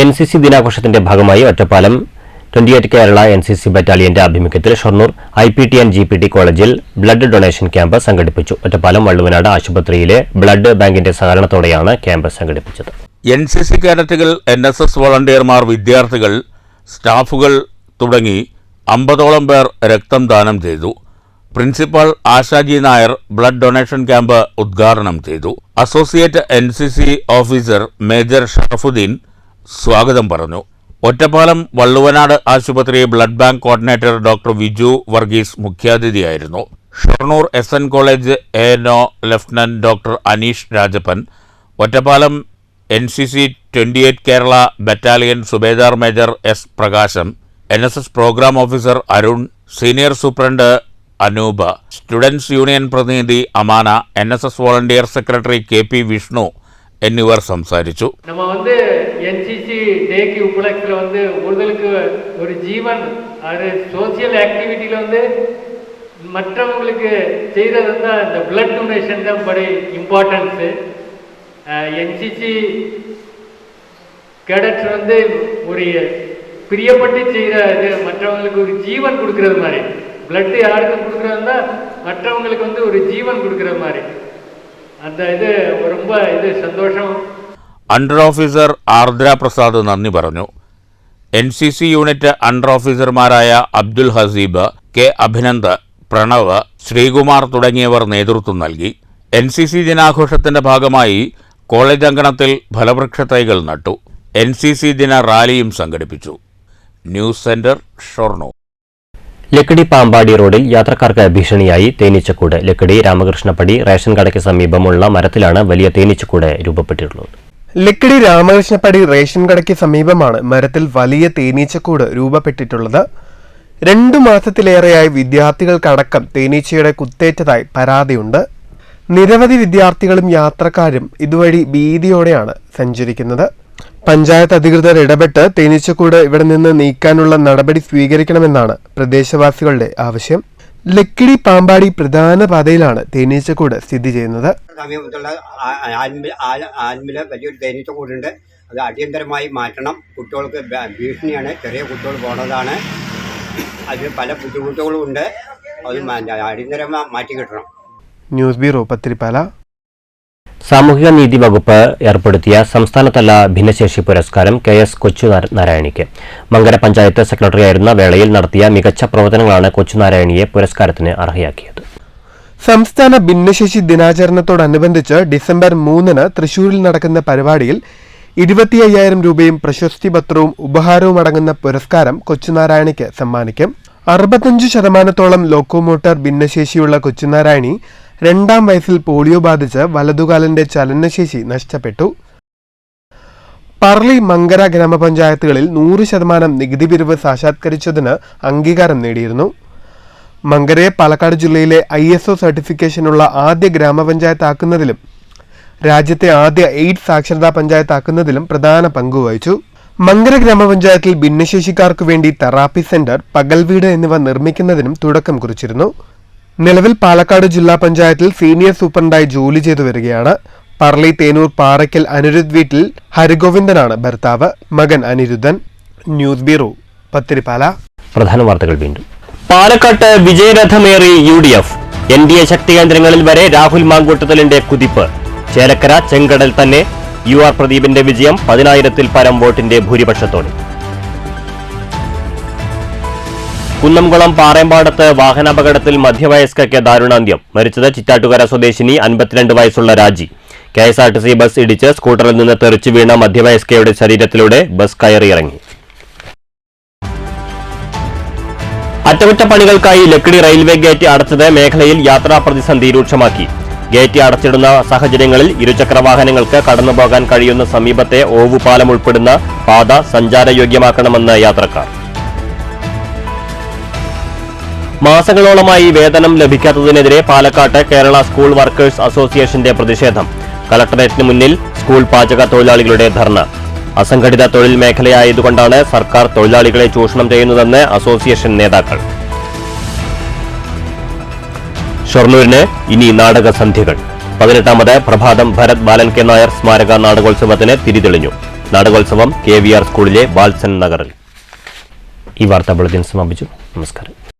NCC ദിനാഘോഷത്തിന്റെ ഭാഗമായി ഒറ്റപ്പാലം 28 കേരള NCC ബറ്റാലിയന്റെ ആഭിമുഖ്യത്തിൽ ഷൊർണൂർ IPT and GPT കോളേജിൽ ബ്ലഡ് ഡൊണേഷൻ ക്യാമ്പ് സംഘടിപ്പിച്ചു. ഒറ്റപ്പാലം വള്ളുവനാട് ആശുപത്രിയിലെ ബ്ലഡ് ബാങ്കിന്റെ സഹകരണത്തോടെയാണ് ക്യാമ്പ് സംഘടിപ്പിച്ചത്. NCC കേഡറ്റുകൾ, NSS വോളണ്ടിയർമാർ, വിദ്യാർത്ഥികൾ, സ്റ്റാഫുകൾ തുടങ്ങി 50ഓളം പേർ രക്തം ദാനം ചെയ്തു. Principal Ashaji Nair blood donation camp ഉദ്ഘാടനം ചെയ്തു. Associate NCC officer major Sharafudheen സ്വാഗതം പറഞ്ഞു. ഒറ്റപ്പാലം വള്ളുവനാട് ആശുപത്രി blood bank coordinator doctor Viju Varghese മുഖ്യാതിഥിയായിരുന്നു. Shoranur SN college ANO lieutenant doctor Aneesh Rajappan, Ottapalam NCC 28 Kerala battalion subedar major S Prakasam, NSS programme officer Arun, senior superintendent Anoopa, students union പ്രതിനിധി Amana, NSS volunteer secretary KP Vishnu എന്നിവർ സംസാരിച്ചു. நம்ம NCC டேக்கு உபலக்ஷில் ஒருதலுக்கு ஒரு ஜீவன் அது சோசியல் ஆக்டிவிட்டியில் மற்றவங்களுக்கு செய்கிறது தான் இந்த பிளட் டொனேஷன் தான் படி இம்பார்ட்டன்ஸு. NCC கேடட்ஸ் ஒரு பிரியப்பட்டு செய்கிற இது மற்றவங்களுக்கு ஒரு ஜீவன் கொடுக்கறது மாதிரி. பிளட்டு யாருக்கு கொடுக்குறதுனா மற்றவங்களுக்கு ஒரு ஜீவன் கொடுக்குற மாதிரி. அந்த இது ரொம்ப സന്തോഷം. അണ്ടർ ഓഫീസർ ആർദ്ര പ്രസാദ് നന്ദി പറഞ്ഞു. NCC യൂണിറ്റ് അണ്ടർ ഓഫീസർമാരായ അബ്ദുൽ ഹസീബ്, K അഭിനന്ദ്, പ്രണവ്, ശ്രീകുമാർ തുടങ്ങിയവർ നേതൃത്വം നൽകി. NCC ദിനാഘോഷത്തിന്റെ ഭാഗമായി കോളേജ് അങ്കണത്തിൽ ഫലവൃക്ഷ തൈകൾ നട്ടു. NCC ദിന റാലിയും സംഘടിപ്പിച്ചു. News centre Shoranur. ലക്കിടി പാമ്പാടി റോഡിൽ യാത്രക്കാർക്ക് ഭീഷണിയായി തേനീച്ചക്കൂട്. ലക്കിടി രാമകൃഷ്ണപ്പടി റേഷൻ കടയ്ക്ക് സമീപമുള്ള മരത്തിലാണ് വലിയ തേനീച്ചക്കൂട് രൂപപ്പെട്ടിട്ടുള്ളത്. ലക്കിടി രാമകൃഷ്ണപ്പടി റേഷൻ കടയ്ക്ക് സമീപമാണ് മരത്തിൽ വലിയ തേനീച്ചക്കൂട് രൂപപ്പെട്ടിട്ടുള്ളത്. 2 മാസത്തിലേറെയായി വിദ്യാർത്ഥികൾക്കടക്കം തേനീച്ചയുടെ കുത്തേറ്റതായി പരാതിയുണ്ട്. നിരവധി വിദ്യാർത്ഥികളും യാത്രക്കാരും ഇതുവഴി ഭീതിയോടെയാണ് സഞ്ചരിക്കുന്നത്. പഞ്ചായത്ത് അധികൃതർ ഇടപെട്ട് തേനീച്ചക്കൂട് ഇവിടെ നിന്ന് നീക്കാനുള്ള നടപടി സ്വീകരിക്കണമെന്നാണ് പ്രദേശവാസികളുടെ ആവശ്യം. ലക്കിടി പാമ്പാടി പ്രധാന പാതയിലാണ് തേനീച്ചക്കൂട് സ്ഥിതി ചെയ്യുന്നത്. സമീപത്തുള്ള വലിയൊരു തേനീച്ചക്കൂടുണ്ട്. അത് അടിയന്തരമായി മാറ്റണം. കുട്ടികൾക്ക് ഭീഷണിയാണ്. ചെറിയ കുട്ടികൾ പോണതാണ്. അതിന് പല ബുദ്ധിമുട്ടുകളും ഉണ്ട്. അത് അടിയന്തരമായി മാറ്റി കിട്ടണം. News bureau Pathirippala. സാമൂഹിക നീതി വകുപ്പ് ഏർപ്പെടുത്തിയ സംസ്ഥാനതല ഭിന്നശേഷി പുരസ്കാരം KS കൊച്ചുനാരായണിക്ക്. മങ്കര പഞ്ചായത്ത് സെക്രട്ടറിയായിരുന്ന വേളയിൽ നടത്തിയ മികച്ച പ്രവർത്തനങ്ങളാണ് കൊച്ചുനാരായണിയെ പുരസ്കാരത്തിന് അർഹയാക്കിയത്. സംസ്ഥാന ഭിന്നശേഷി ദിനാചരണത്തോടനുബന്ധിച്ച് ഡിസംബർ 3 തൃശൂരിൽ നടക്കുന്ന പരിപാടിയിൽ 25,000 രൂപയും പ്രശസ്തിപത്രവും ഉപഹാരവും അടങ്ങുന്ന പുരസ്കാരം കൊച്ചുനാരായണിക്ക് സമ്മാനിക്കും. 65% ലോക്കോമോട്ടർ ഭിന്നശേഷിയുള്ള കൊച്ചുനാരായണി 2ാം വയസ്സിൽ പോളിയോ ബാധിച്ച് വലതുകാലിന്റെ ചലനശേഷി നഷ്ടപ്പെട്ടു. പറളി മങ്കര ഗ്രാമപഞ്ചായത്തുകളിൽ 100% നികുതി പിരിവ് സാക്ഷാത്കരിച്ചതിന് അംഗീകാരം നേടിയിരുന്നു. മങ്കരയെ പാലക്കാട് ജില്ലയിലെ ISO സർട്ടിഫിക്കേഷനുള്ള ആദ്യ ഗ്രാമപഞ്ചായത്താക്കുന്നതിലും രാജ്യത്തെ ആദ്യ എയ്ഡ്സ് സാക്ഷരതാ പഞ്ചായത്താക്കുന്നതിലും പ്രധാന പങ്കുവഹിച്ചു. മങ്കര ഗ്രാമപഞ്ചായത്തിൽ ഭിന്നശേഷിക്കാർക്കു വേണ്ടി തെറാപ്പി സെന്റർ, പകൽവീട് എന്നിവ നിർമ്മിക്കുന്നതിനും തുടക്കം കുറിച്ചിരുന്നു. നിലവിൽ പാലക്കാട് ജില്ലാ പഞ്ചായത്തിൽ സീനിയർ സൂപ്രണ്ടായി ജോലി ചെയ്തു വരികയാണ്. പറളി തേനൂർ പാറയ്ക്കൽ അനിരുദ്ധ് വീട്ടിൽ ഹരിഗോവിന്ദനാണ് ഭർത്താവ്. മകൻ അനിരുദ്ധൻ. News bureau Pathiripala. പ്രധാന വാർത്തകൾ വീണ്ടും. പാലക്കാട്ട് വിജയരഥമേറി UDF. NDA ശക്തി കേന്ദ്രങ്ങളിൽ വരെ രാഹുൽ മാങ്കൂട്ടത്തലിന്റെ കുതിപ്പ്. ചേലക്കര, ചെങ്കടൽ തന്നെ UR പ്രദീപിന്റെ വിജയം 10,000-ൽ പരം വോട്ടിന്റെ ഭൂരിപക്ഷത്തോടെ. കുന്നംകുളം പാറേമ്പാടത്ത് വാഹനാപകടത്തിൽ മധ്യവയസ്കയ്ക്ക് ദാരുണാന്ത്യം. മരിച്ചത് ചിറ്റാറ്റുകര സ്വദേശിനി 52 വയസ്സുള്ള രാജി. KSRTC ബസ് ഇടിച്ച് സ്കൂട്ടറിൽ നിന്ന് തെറിച്ചു വീണ മധ്യവയസ്കയുടെ ശരീരത്തിലൂടെ ബസ് കയറിയിറങ്ങി. അറ്റകുറ്റപ്പണികൾക്കായി ലക്കിടി റെയിൽവേ ഗേറ്റ് അടച്ചത് മേഖലയിൽ യാത്രാ പ്രതിസന്ധി രൂക്ഷമാക്കി. ഗേറ്റ് അടച്ചിടുന്ന സാഹചര്യങ്ങളിൽ ഇരുചക്രവാഹനങ്ങൾക്ക് കടന്നുപോകാൻ കഴിയുന്ന സമീപത്തെ ഓവുപാലം ഉൾപ്പെടുന്ന പാത സഞ്ചാരയോഗ്യമാക്കണമെന്ന് യാത്രക്കാർ. മാസങ്ങളോളമായി വേതനം ലഭിക്കാത്തതിനെതിരെ പാലക്കാട്ട് കേരള സ്കൂൾ വർക്കേഴ്സ് അസോസിയേഷന്റെ പ്രതിഷേധം. കളക്ടറേറ്റിന് മുന്നിൽ സ്കൂൾ പാചക തൊഴിലാളികളുടെ ധർണ. അസംഘടിത തൊഴിൽ മേഖലയായതുകൊണ്ടാണ് സർക്കാർ തൊഴിലാളികളെ ചൂഷണം ചെയ്യുന്നതെന്ന് അസോസിയേഷൻ നേതാക്കൾ. ഷൊർണൂരിന് ഇനി നാടകസന്ധ്യകൾ. 18ാമത് പ്രഭാതം ഭരത് ബാലൻ കെ നായർ സ്മാരക നാടകോത്സവത്തിന് തിരിതെളിഞ്ഞു. നാടകോത്സവം KVR സ്കൂളിലെ ബാൽസൻ നഗറിൽ. ഈ വാർത്താ ബുള്ളറ്റിൻ സമാപിച്ചു. നമസ്കാരം.